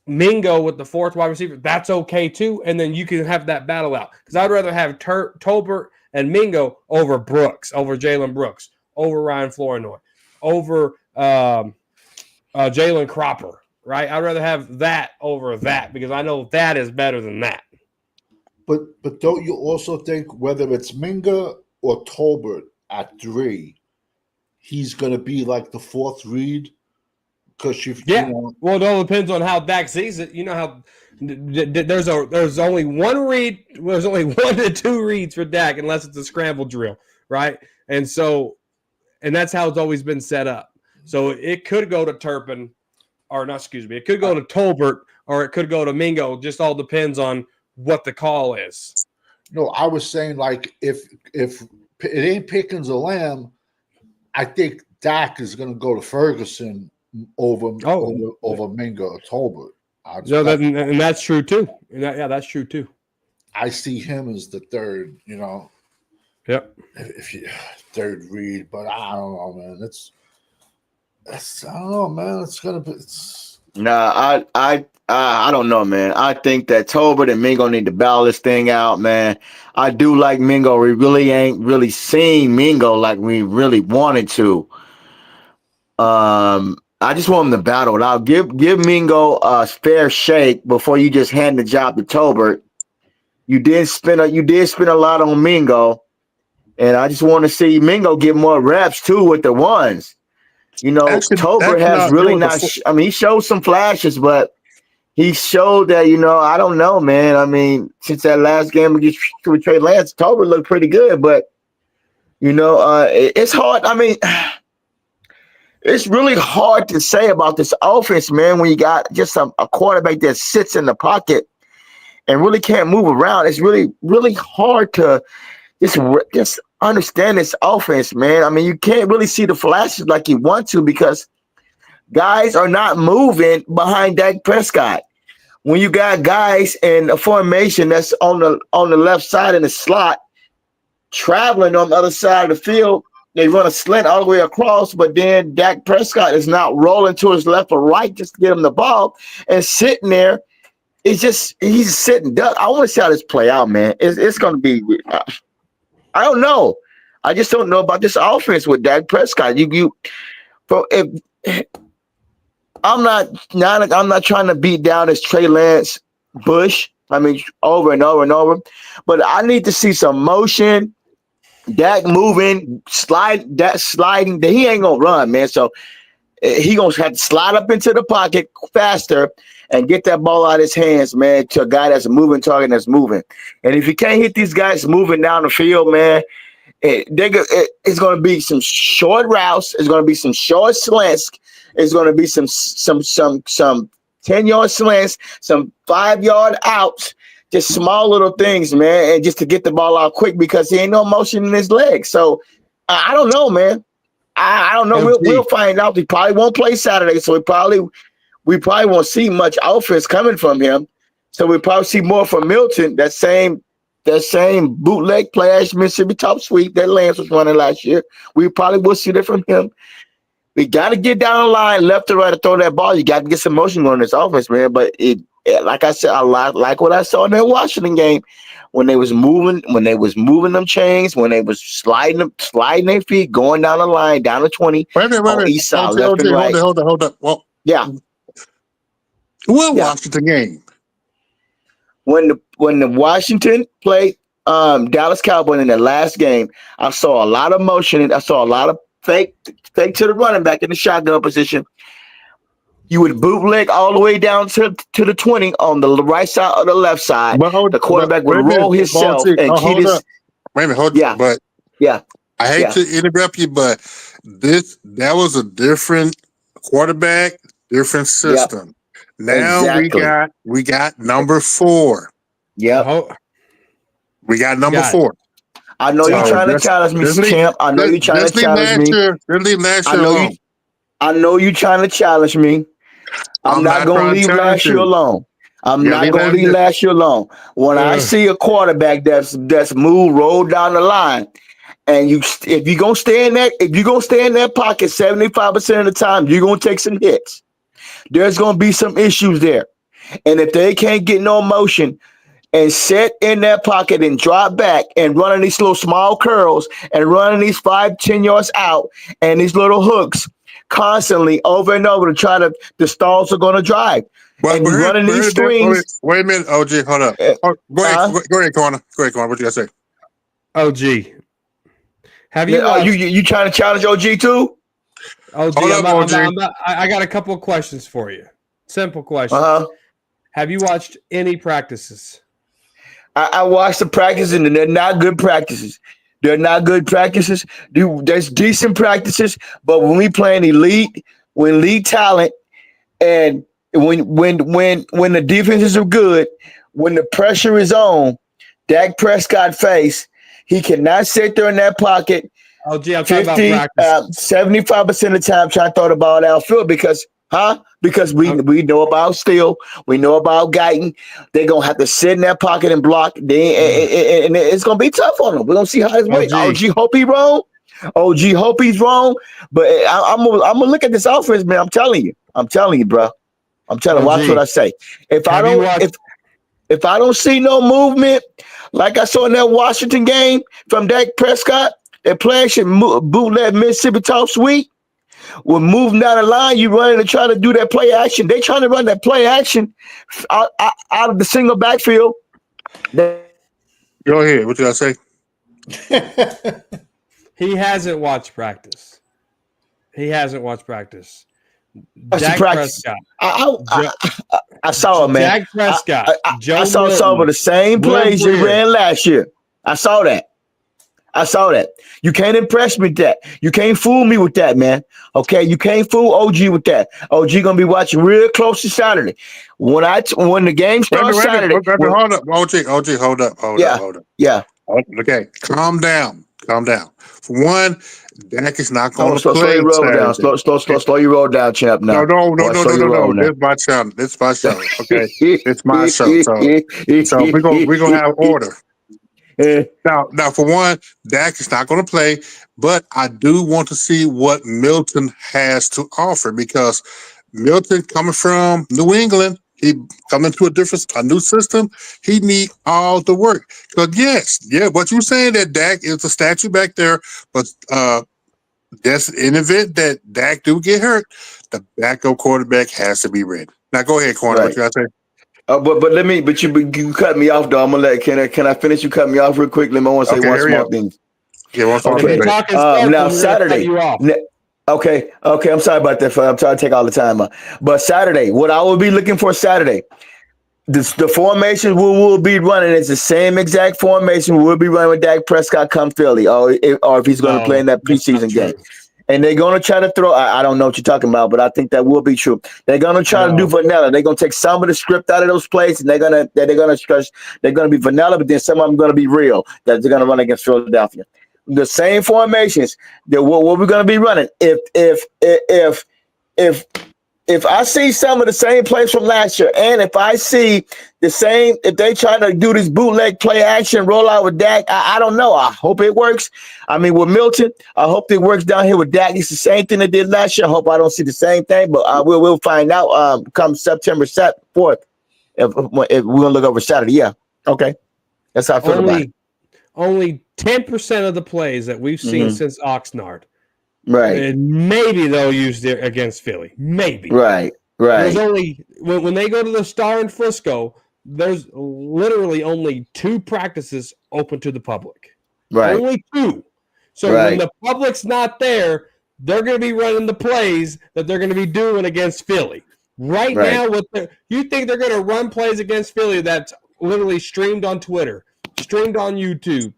Mingo with the 4th wide receiver, that's okay too. And then you can have that battle out. Because I'd rather have Tolbert and Mingo over Brooks, over Jalen Brooks, over Ryan Flournoy, over Jalen Cropper, right? I'd rather have that over that because I know that is better than that. But don't you also think whether it's Mingo or Tolbert at 3, he's going to be like the 4th read? Because well, it all depends on how Dak sees it. You know how there's only one read. There's only 1 to 2 reads for Dak unless it's a scramble drill, right? And that's how it's always been set up. So it could go to Turpin, it could go to Tolbert, or it could go to Mingo. Just all depends on what the call is. No, I was saying like if it ain't Pickens or Lamb, I think Dak is going to go to Ferguson over Mingo or Tolbert. And that's true too. That's true too. I see him as the 3rd, Yep. If you 3rd read, but I don't know, man. I don't know, man. It's gonna be. Nah, I don't know, man. I think that Tolbert and Mingo need to battle this thing out, man. I do like Mingo. We really ain't really seen Mingo like we really wanted to. I just want him to battle it out. Give Mingo a fair shake before you just hand the job to Tolbert. You did spend a lot on Mingo, and I just want to see Mingo get more reps too with the ones. Tolbert has really not. He showed some flashes, but he showed that I don't know, man. I mean, since that last game against Trey Lance, Tolbert looked pretty good, but it's hard. I mean. It's really hard to say about this offense, man, when you got just a quarterback that sits in the pocket and really can't move around. It's really, really hard to just understand this offense, man. I mean, you can't really see the flashes like you want to because guys are not moving behind Dak Prescott. When you got guys in a formation that's on the left side in the slot, traveling on the other side of the field, they run a slant all the way across, but then Dak Prescott is not rolling to his left or right just to get him the ball and sitting there. He's sitting duck. I want to see how this play out, man. It's going to be. I don't know. I just don't know about this offense with Dak Prescott. I'm not trying to beat down this Trey Lance Bush. I mean, over and over and over, but I need to see some motion. Dak moving, sliding. He ain't gonna run, man. So he gonna have to slide up into the pocket faster and get that ball out of his hands, man, to a guy that's a moving target that's moving. And if you can't hit these guys moving down the field, man, it's going to be some short routes. It's going to be some short slants. It's going to be some 10-yard slants, some 5-yard outs, just small little things, man, and just to get the ball out quick because he ain't no motion in his legs. So I don't know, man. I don't know. We'll find out. He probably won't play Saturday, so we probably won't see much offense coming from him. So we probably see more from Milton. That same bootleg play Mississippi top sweep that Lance was running last year. We probably will see that from him. We got to get down the line, left to right, to throw that ball. You got to get some motion going in this offense, man. But like I said, I like what I saw in that Washington game when they was moving them chains, when they was sliding their feet, going down the line, down to 20. Wait a minute. East side, left and right. Hold up. Well, yeah. Washington game. When the Washington played Dallas Cowboys in the last game, I saw a lot of motion. I saw a lot of fake to the running back in the shotgun position. You would bootleg all the way down to the 20 on the right side or the left side. The quarterback would roll himself and keep his. Wait a minute, hold on. But I hate to interrupt you, but that was a different quarterback, different system. Now we got number 4. Yep. We got number 4. I know you're trying to challenge me, champ. I know you're trying to challenge me. I know you're trying to challenge me. I'm not going to leave last year alone. I'm not going to leave last year alone. When I see a quarterback that's rolled down the line, and if you're gonna stay in that pocket 75% of the time, you're gonna take some hits. There's gonna be some issues there. And if they can't get no motion and sit in that pocket and drop back and running these little small curls and running these 5-10 yards out and these little hooks constantly over and over to try to, the stalls are gonna drive. And running these strings. Wait a minute, OG, hold up. Go ahead, Corner. What you gotta say? OG. Have you? You trying to challenge OG too? OG, I got a couple of questions for you. Simple questions. Have you watched any practices? I watched the practices, and they're not good practices. They're not good practices. There's decent practices, but when we playing elite talent, and when the defenses are good, when the pressure is on, Dak Prescott face. He cannot sit there in that pocket. Oh, gee, I'm talking about practice. 75% of the time trying to throw the ball downfield because we know about Steele. We know about Guyton. They're going to have to sit in that pocket and block. And it's going to be tough on them. We're going to see how this works. OG hope he's wrong. OG hope he's wrong. But I'm going to look at this offense, man. I'm telling you, bro. I'm telling you. Watch what I say. If I don't see no movement, like I saw in that Washington game from Dak Prescott, that player should bootleg Mississippi top sweep. When moving down the line, you running to try to do that play action. They trying to run that play action out of the single backfield. Go ahead. What did I say? He hasn't watched practice. Dak Prescott. I saw it, man. Dak Prescott. I saw some of the same plays he ran last year. I saw that. You can't impress me with that. You can't fool me with that, man. Okay, you can't fool OG with that. OG gonna be watching real close to Saturday. When the game starts Saturday. Hold up, OG, hold up. Yeah. Okay, calm down. For one, Dak is not going to play. Slow your roll down. Slow your roll down, champ. No. This my show. Okay, it's my show. So we're gonna have order. Now, for one, Dak is not going to play, but I do want to see what Milton has to offer because Milton coming from New England, he coming to a new system. He need all the work. Because what you saying that Dak is a statue back there, but that's in the event that Dak do get hurt, the backup quarterback has to be ready. Now go ahead, Corner. Right. What you got to say? But you cut me off though. I'm gonna can I finish? You cut me off real quick. I want to say one small thing. Yeah, one small thing. Now Saturday. Okay. I'm sorry about that. I'm trying to take all the time. But Saturday, what I will be looking for Saturday, the formation we will be running is the same exact formation we'll be running with Dak Prescott come Philly, or if he's going to play in that preseason game. And they're going to try to throw. I don't know what you're talking about, but I think that will be true. They're going to try to do vanilla. They're going to take some of the script out of those plays, and they're going to stretch. They're going to be vanilla, but then some of them going to be real. That they're going to run against Philadelphia. The same formations that what we're going to be running. If I see some of the same plays from last year, and if I see the same, if they try to do this bootleg play action rollout with Dak, I don't know. I hope it works. I mean, with Milton, I hope it works down here with Dak. It's the same thing they did last year. I hope I don't see the same thing, but we'll find out come September 4th if we're going to look over Saturday. Yeah. Okay. That's how I feel about it. Only 10% of the plays that we've seen since Oxnard. Right. And maybe they'll use it against Philly. Maybe. Right. There's only when they go to the Star in Frisco, there's literally only 2 practices open to the public. Right. Only 2. So when the public's not there, they're going to be running the plays that they're going to be doing against Philly. Right now, you think they're going to run plays against Philly that's literally streamed on Twitter, streamed on YouTube,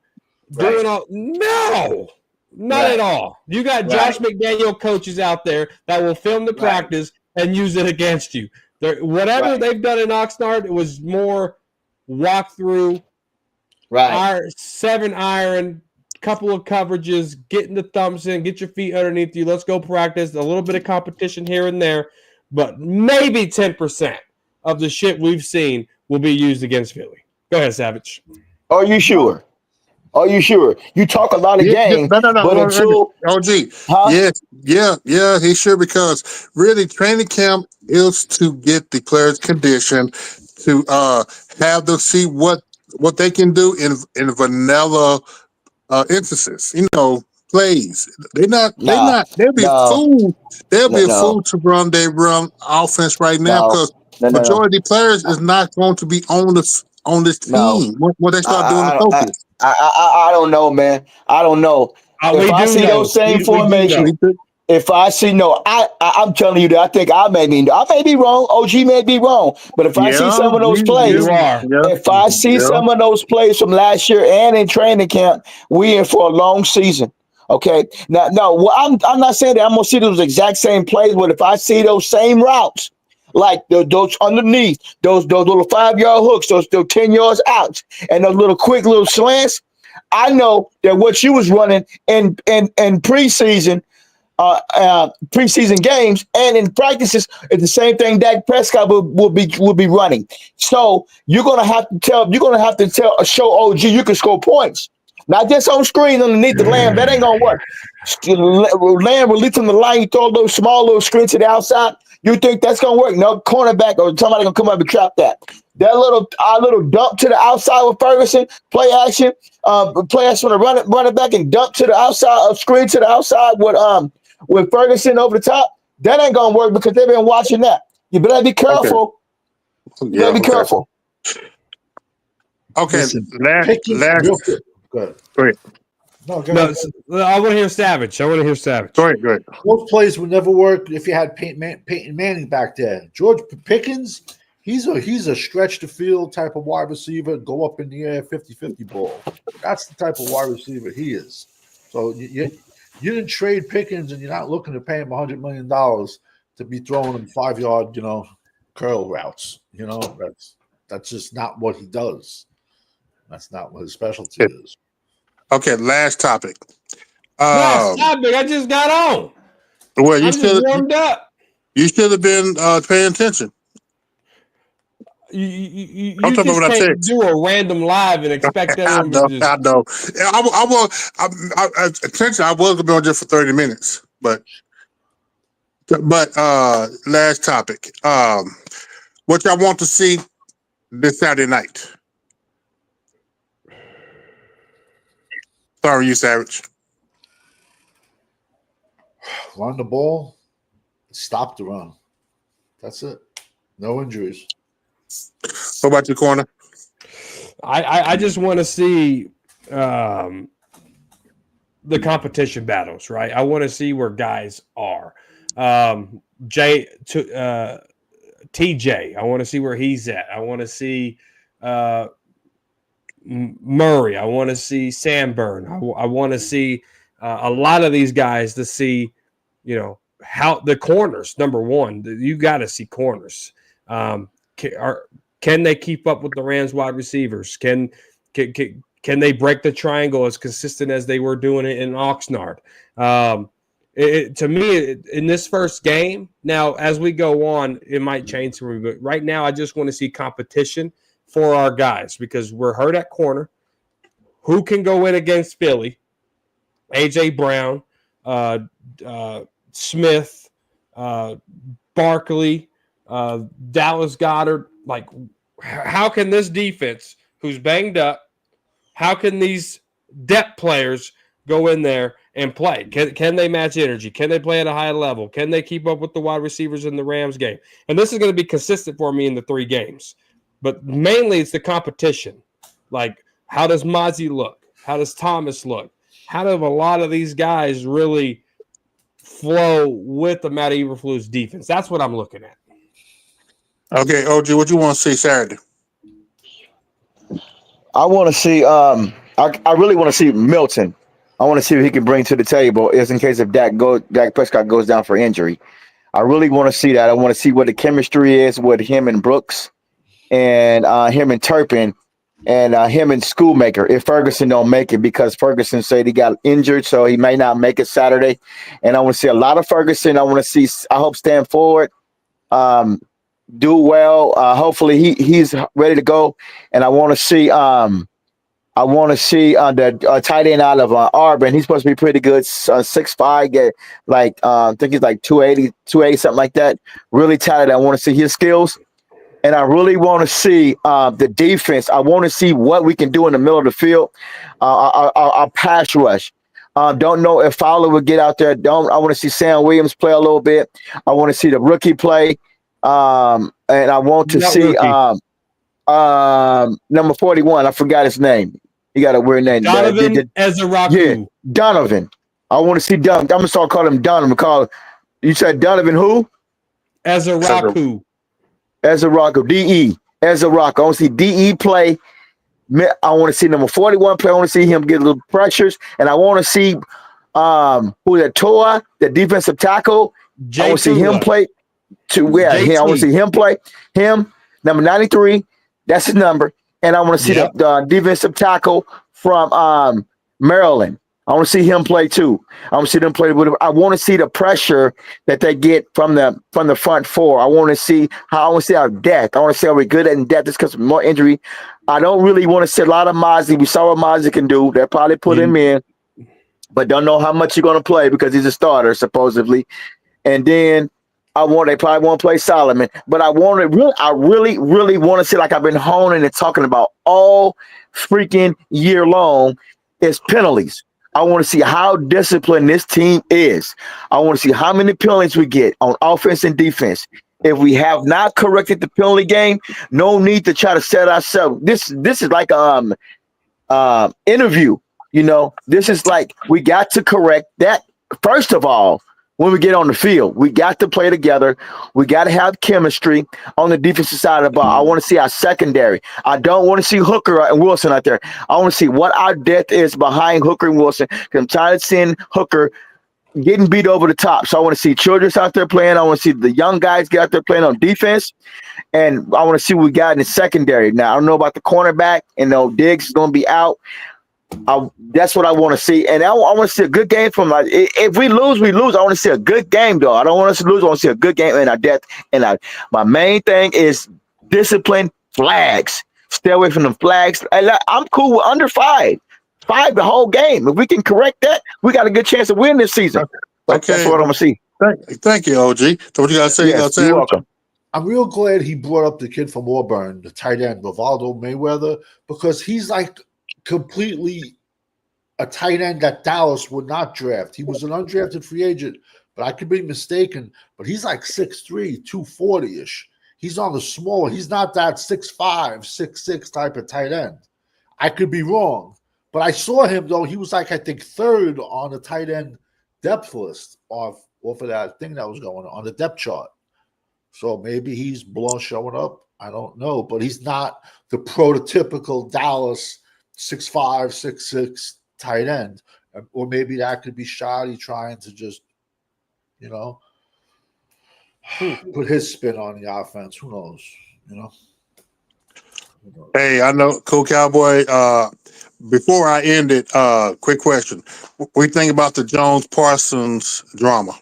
doing all? No. Not at all. You got Josh McDaniel coaches out there that will film the practice and use it against you. Whatever they've done in Oxnard, it was more walkthrough, 7-iron, couple of coverages, getting the thumbs in, get your feet underneath you. Let's go practice. A little bit of competition here and there, but maybe 10% of the shit we've seen will be used against Philly. Go ahead, Savage. Are you sure? You talk a lot of game, but until OG, he's sure, because really training camp is to get the players conditioned, to have them see what they can do in vanilla instances. Plays. They'll be fooled. They'll be a fool to run their run offense right now, because majority of players is not going to be on this team when they start doing the focus. I don't know, man. I don't know. If I see those same formations, if I see I'm telling you that I think I may be wrong. OG may be wrong, but if I see some of those plays, if I see some of those plays from last year and in training camp, we in for a long season. Okay. Now, I'm not saying that I'm gonna see those exact same plays, but if I see those same routes, like those underneath, those little 5-yard hooks, those 10 yards out, and those little quick little slants, I know that what you was running in preseason games and in practices is the same thing Dak Prescott will be running. So you're gonna have to show OG you can score points. Not just on screen underneath the Lamb. That ain't gonna work. Lamb releasing the line, you throw those small little screens to the outside. You think that's gonna work? No, cornerback or somebody gonna come up and trap that. That little dump to the outside with Ferguson, play action on the running back and dump to the outside, screen to the outside with Ferguson over the top. That ain't gonna work because they've been watching that. You better be careful. Okay. You better be careful. Okay, Listen, Go ahead. No, go ahead. I want to hear Savage. Go ahead. Those plays would never work if you had Peyton Manning back there. George Pickens, he's a stretch the field type of wide receiver, go up in the air 50-50 ball. That's the type of wide receiver he is. So you didn't trade Pickens, and you're not looking to pay him $100 million to be throwing him 5-yard, curl routes. That's just not what he does. That's not what his specialty is. Okay, last topic. I just got on. Well, you should warmed up. You should have been paying attention. You just can't do a random live and expect everyone to just... I know. Attention. I was going to be on just for 30 minutes, but last topic. What y'all want to see this Saturday night? Sorry, you Savage. Run the ball, stop the run. That's it. No injuries. What about your corner? I just want to see the the competition battles, right? I want to see where guys are. TJ, I want to see where he's at. I want to see Murray. I want to see Sanborn. I want to see a lot of these guys to see, how the corners. Number one, you got to see corners. Can they keep up with the Rams wide receivers? Can they break the triangle as consistent as they were doing it in Oxnard? To me, in this first game, now as we go on, it might change for me. But right now, I just want to see competition for our guys because we're hurt at corner. Who can go in against Philly? A.J. Brown, Smith, Barkley, Dallas Goedert. Like, how can this defense, who's banged up, how can these depth players go in there and play? Can they match energy? Can they play at a high level? Can they keep up with the wide receivers in the Rams game? And this is going to be consistent for me in the 3 games. But mainly it's the competition. Like, how does Mozzie look? How does Thomas look? How do a lot of these guys really flow with the Matt Eberflus defense? That's what I'm looking at. Okay, OG, what you want to see Saturday? I want to see. I really want to see Milton. I want to see what he can bring to the table, is in case if Dak Prescott goes down for injury. I really want to see that. I want to see what the chemistry is with him and Brooks, and him and Turpin, and him and Schoolmaker. If Ferguson don't make it, because Ferguson said he got injured, so he may not make it Saturday. And I want to see a lot of Ferguson. I want to see. I hope stand forward. Do well. Hopefully he's ready to go. And I want to see the tight end out of Auburn. He's supposed to be pretty good. 6'5", get I think he's like 280 something like that. Really talented. I want to see his skills. And I really want to see the defense. I want to see what we can do in the middle of the field. Our pass rush. Don't know if Fowler would get out there. I want to see Sam Williams play a little bit. I want to see the rookie play. And I want to see number 41. I forgot his name. He got a weird name. Donovan Ezeraku. Yeah, Donovan. I want to see Donovan. I'm gonna start calling him Donovan. You said Donovan who? Ezeraku. Ezeraku. D.E. Ezeraku. I want to see D.E. play. I want to see number 41 play. I want to see him get a little pressures. And I want to see Toa, the defensive tackle. I want to see him play. I want to see him play. Him, number 93. That's his number. And I want to see the defensive tackle from Maryland. I want to see him play too. I want to see them play. I want to see the pressure that they get from the front four. I want to see our depth. I want to see how we're good at depth. It's because of more injury. I don't really want to see a lot of Mozzie. We saw what Mozzie can do. They'll probably put him in, but don't know how much he's going to play because he's a starter supposedly. And then they probably won't play Solomon, but I really want to see, like I've been honing and talking about all freaking year long, is penalties. I want to see how disciplined this team is. I want to see how many penalties we get on offense and defense. If we have not corrected the penalty game, no need to try to set ourselves. This is like interview. This is like we got to correct that first of all. When we get on the field, we got to play together. We got to have chemistry on the defensive side of the ball. I want to see our secondary. I don't want to see Hooker and Wilson out there. I want to see what our depth is behind Hooker and Wilson. Because I'm tired of seeing Hooker getting beat over the top. So I want to see Childress out there playing. I want to see the young guys get out there playing on defense. And I want to see what we got in the secondary. Now, I don't know about the cornerback. And Diggs is going to be out. That's what I want to see, and I want to see a good game from. If we lose, we lose. I want to see a good game, though. I don't want us to lose. I want to see a good game in our depth. And my main thing is discipline. Flags. Stay away from the flags. I'm cool with under 5 the whole game. If we can correct that, we got a good chance to win this season. Okay. That's what I'm gonna see. Thank you, OG. So what you gotta say? Yes, you're welcome. I'm real glad he brought up the kid from Auburn, the tight end, Rivaldo Mayweather, because he's like completely a tight end that Dallas would not draft. He was an undrafted free agent, but I could be mistaken. But he's like 6'3", 240-ish. He's on the smaller. He's not that 6'5", 6'6" type of tight end. I could be wrong, But I saw him though. He was like I think third on the tight end depth list off of that thing that was going on the depth chart. So maybe he's showing up. I don't know, but he's not the prototypical Dallas 6'5", 6'6" tight end, or maybe that could be Shoddy trying to just, put his spin on the offense. Who knows? Hey, I know, Cool Cowboy. Before I end it, quick question: what do you think about the Jones Parsons drama?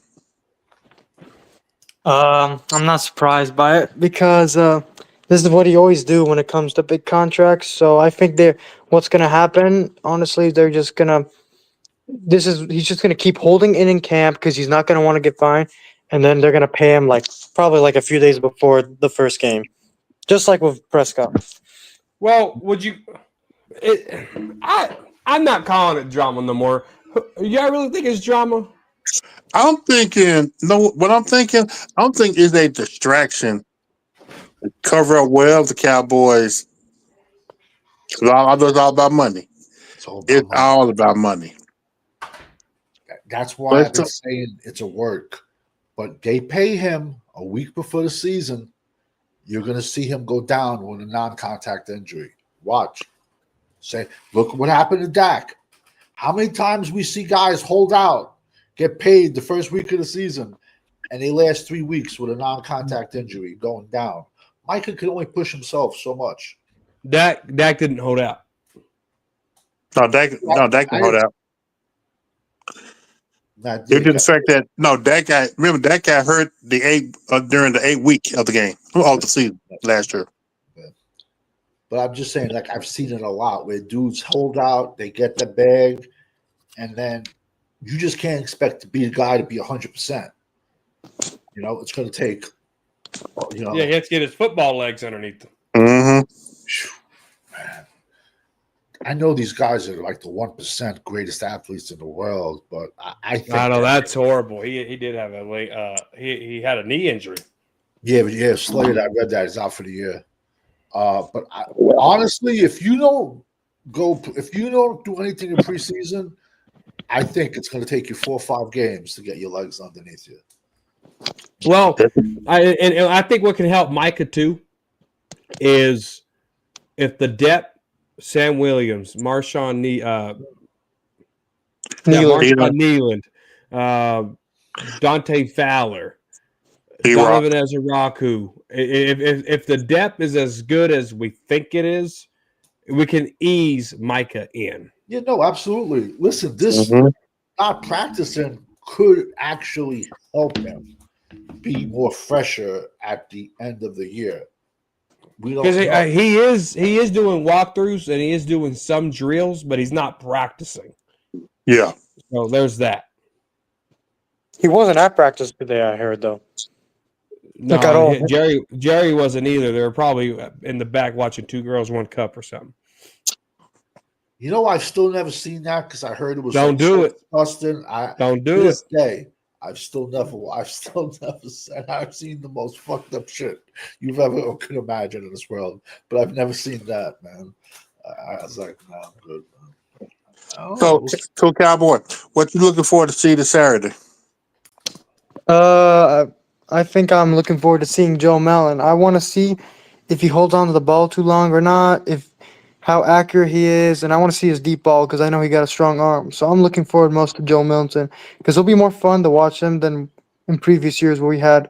I'm not surprised by it because this is what he always do when it comes to big contracts. So I think what's gonna happen. Honestly, they're just gonna. He's just gonna keep holding it in camp because he's not gonna want to get fined, and then they're gonna pay him probably a few days before the first game, just like with Prescott. Well, would you? I'm not calling it drama no more. Y'all really think it's drama? I'm thinking, what I'm thinking is a distraction to cover up the Cowboys. It's all about money. It's all about money. That's why I've been saying it's a work. But they pay him a week before the season. You're going to see him go down with a non-contact injury. Watch. Say, look what happened to Dak. How many times we see guys hold out, get paid the first week of the season, and they last 3 weeks with a non-contact injury going down. Micah could only push himself so much. Dak didn't hold out. No, Dak can hold out. Due to the fact that Dak got hurt during the 8 week of the game of the season last year. But I'm just saying, I've seen it a lot where dudes hold out, they get the bag, and then you just can't expect to be a guy to be 100%. It's going to take. Yeah, he has to get his football legs underneath him. Mm-hmm. Man. I know these guys are like the 1% greatest athletes in the world, but I think I know that's horrible. He did have he had a knee injury. Yeah, Slade, I read that is out for the year. But honestly, if you don't do anything in preseason, I think it's going to take you 4 or 5 games to get your legs underneath you. Well, I think what can help Micah too is if the depth. Sam Williams, Marshawn Neyland, Dante Fowler, Donovan Ezeraku. If the depth is as good as we think it is, we can ease Micah in. Yeah, no, absolutely. Listen, this not practicing could actually help him be more fresher at the end of the year. Because he is doing walkthroughs and he is doing some drills, but he's not practicing. Yeah. So there's that. He wasn't at practice today, I heard though. No, Jerry wasn't either. They were probably in the back watching 2 Girls, 1 Cup or something. I've still never seen that because I heard it was disgusting. Don't do it. This day, I've still never said I've seen the most fucked up shit you've ever could imagine in this world, but I've never seen that, man. I was like, no, I'm good. So Cowboy, what you looking forward to see this Saturday? I think I'm looking forward to seeing Joe Mellon. I want to see if he holds on to the ball too long or not, how accurate he is, and I want to see his deep ball because I know he got a strong arm. So I'm looking forward most to Joe Milton because it'll be more fun to watch him than in previous years where we had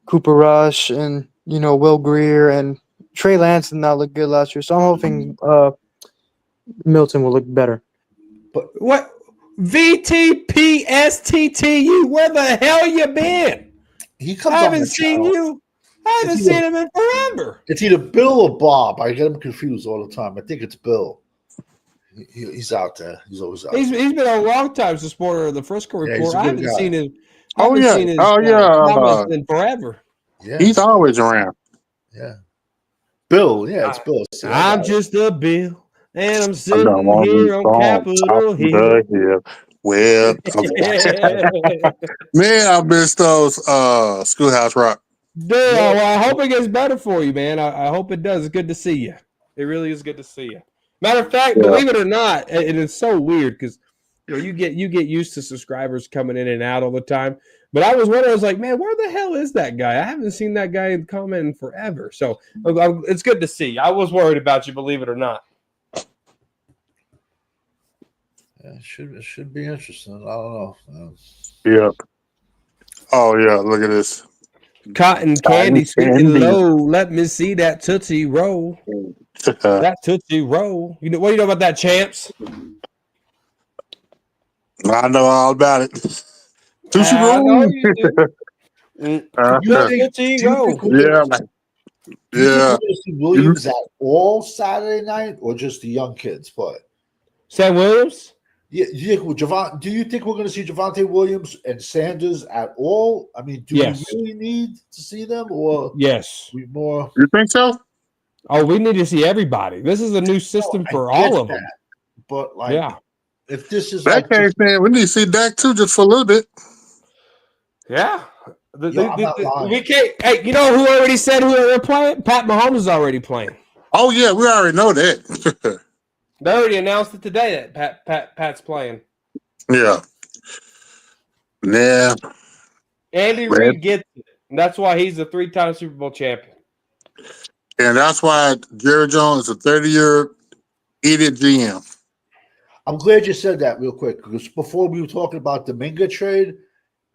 Cooper Rush and Will Greer and Trey Lance did not look good last year. So I'm hoping Milton will look better. But what VTPSTTU? Where the hell you been? I haven't seen you. I haven't seen him in forever. It's either Bill or Bob. I get him confused all the time. I think it's Bill. He's out there. He's always out. He's been a long time supporter of the Frisco Report. I haven't seen him. In forever. Yeah, he's always around. Yeah, Bill. Yeah, it's Bill. I'm just a Bill, and I'm sitting here on Capitol Hill. Well, man, I miss those Schoolhouse Rock. Dude, well, I hope it gets better for you, man. I hope it does. It's good to see you. It really is good to see you. Matter of fact, believe it or not, and it's so weird because you get used to subscribers coming in and out all the time. But I was wondering, I was like, man, where the hell is that guy? I haven't seen that guy comment in forever. So it's good to see. I was worried about you, believe it or not. Yeah, it should be interesting. I don't know. Yeah. Oh yeah, look at this. Cotton candy, sweet and low. Let me see that Tootsie Roll. That Tootsie Roll. You know what do you know about that, Champs? I know all about it. Tootsie I know Roll. you do. Tootsie Roll. Yeah. Do you think Yeah. we're going to see Williams at all Saturday night, or just the young kids play? Sam Williams? Yeah, do you think we're going to see Javonte Williams and Sanders at all? I mean, do Yes. we really need to see them, or Yes. we more? You think so? Oh, we need to see everybody. This is a new system for all of them. But like, Yeah. if this is That like, case, man, we need to see Dak too, just for a little bit. Yeah. I'm not lying. We can't. Hey, you know who already said who they're playing? Pat Mahomes is already playing. Oh yeah, we already know that. They already announced it today that Pat's playing. Yeah. Yeah. Andy Reid gets it. And that's why he's a 3-time Super Bowl champion. And that's why Jerry Jones is a 30-year idiot GM. I'm glad you said that real quick, because before we were talking about the Minga trade,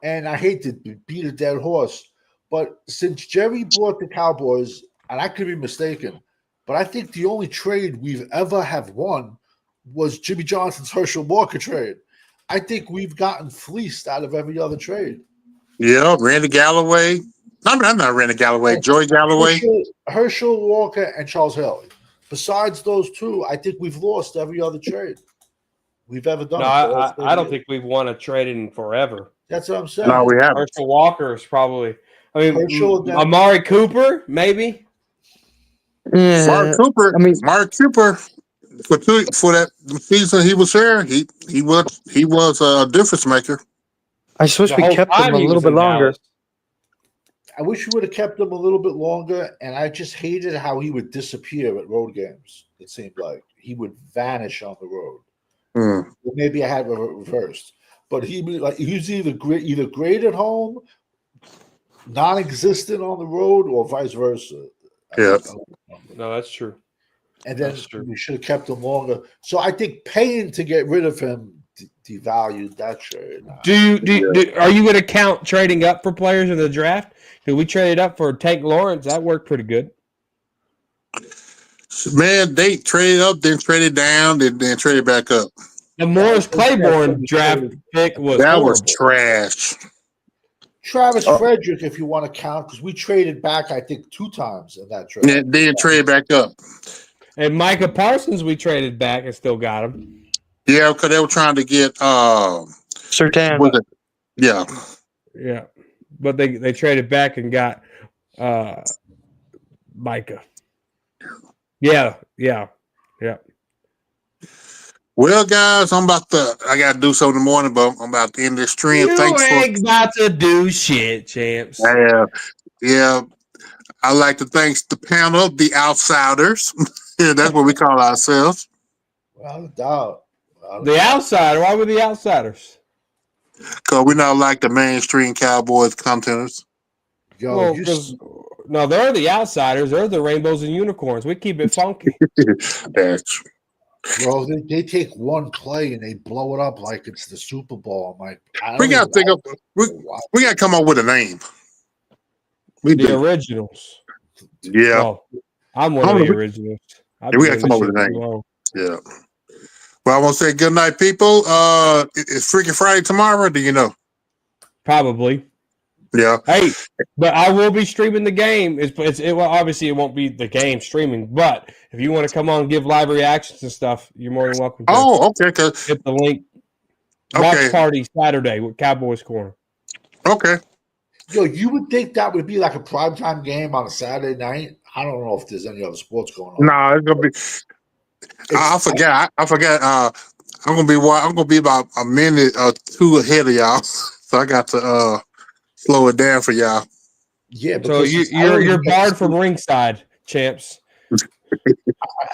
and I hate to beat a dead horse, but since Jerry bought the Cowboys, and I could be mistaken, but I think the only trade we've ever have won was Jimmy Johnson's Herschel Walker trade. I think we've gotten fleeced out of every other trade. Yeah, Randy Galloway. I'm not Randy Galloway. Joey Galloway. Herschel Walker and Charles Haley. Besides those two, I think we've lost every other trade we've ever done. No, I don't think we've won a trade in forever. That's what I'm saying. No, we haven't. Herschel Walker is probably. I mean, Herschel again. Amari Cooper, maybe. Yeah. Mark Cooper. I mean, Mark Cooper. For that season he was here, he was a difference maker. I just wish The we whole kept time him a he little was bit in longer. Dallas. I wish we would have kept him a little bit longer, and I just hated how he would disappear at road games. It seemed like he would vanish on the road. Well, maybe I had it reversed, but he was either great at home, non-existent on the road, or vice versa. Yeah. No, that's true. And then we should have kept him longer. So I think paying to get rid of him devalued that trade. Are you going to count trading up for players in the draft? Did we trade up for Tank Lawrence? That worked pretty good. Man, they traded up, then traded down, then traded back up. The Morris Claiborne draft pick was trash. Travis Frederick, if you want to count, because we traded back, I think, 2 times in that trade. Yeah, then traded back up. And Micah Parsons, we traded back and still got him. Yeah, because they were trying to get Sertan. Yeah. Yeah. But they traded back and got Micah. Yeah. Well, guys, I got to do something in the morning, but I'm about to end this stream. You ain't about to do shit, Champs. Yeah. I'd like to thank the panel, the outsiders. Yeah, that's what we call ourselves. Without a doubt. The outsider. Why were the outsiders? Because we're not like the mainstream Cowboys contenders. Yo, no, they're the outsiders. They're the rainbows and unicorns. We keep it funky. That's bro, they take one play and they blow it up like it's the Super Bowl. I'm like, we got to come up with a name. The originals. Yeah. Well, I'm one of the originals. We got to come up with a name. Yeah. Well, I want to say good night, people. It's Freaking Friday tomorrow. Do you know? Probably. Yeah. Hey, but I will be streaming the game. Obviously it won't be the game streaming, but if you want to come on and give live reactions and stuff, you're more than welcome to. Oh, okay. Hit the link. Watch party Saturday with Cowboys Corner. Okay. Yo, you would think that would be like a primetime game on a Saturday night? I don't know if there's any other sports going on. No, it's gonna be. I forget. I'm gonna be about a minute or 2 ahead of y'all, so I got to slow it down for y'all. Yeah, so you're barred from ringside, Champs.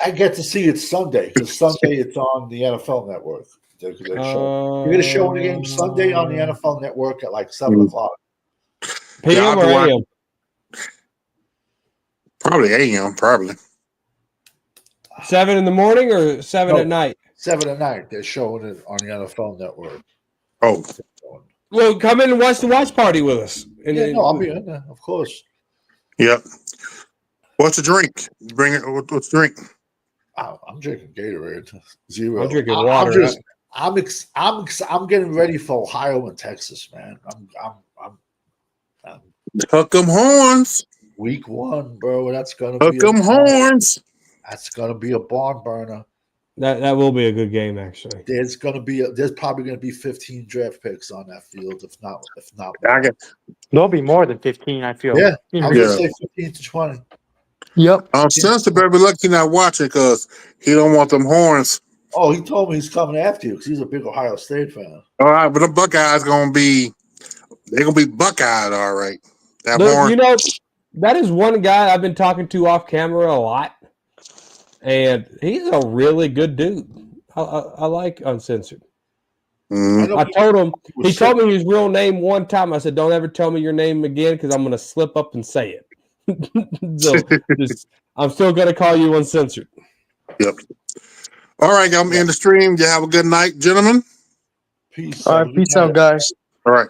I get to see it Sunday because Sunday it's on the NFL Network. They're going to show the game Sunday on the NFL Network at like 7 o'clock. PM or AM? Probably AM, probably. 7 in the morning or 7 at night? 7 at night. They're showing it on the NFL Network. Oh. Well, come in and watch the watch party with us. I'll be in there, of course. Yep. What's the drink? Bring it. What's the drink? I'm drinking Gatorade. Zero. I'm drinking water. I'm getting ready for Ohio and Texas, man. I'm Hook 'em horns. Week 1, bro. That's gonna Hook 'em horns. That's gonna be a barn burner. That will be a good game, actually. There's probably gonna be 15 draft picks on that field, if not. There'll be more than 15. I feel. Yeah, I'm gonna say 15 to 20. Yep. Spencer better be lucky not watching because he don't want them horns. Oh, he told me he's coming after you because he's a big Ohio State fan. All right, but the Buckeyes they're gonna be Buckeyed, all right. Look, that is one guy I've been talking to off camera a lot, and he's a really good dude. I like Uncensored. I told him. He told me his real name one time. I said, "Don't ever tell me your name again because I'm going to slip up and say it." So I'm still going to call you Uncensored. Yep. All right, I'm in the stream. You have a good night, gentlemen. Peace. All right, peace out, guys. All right.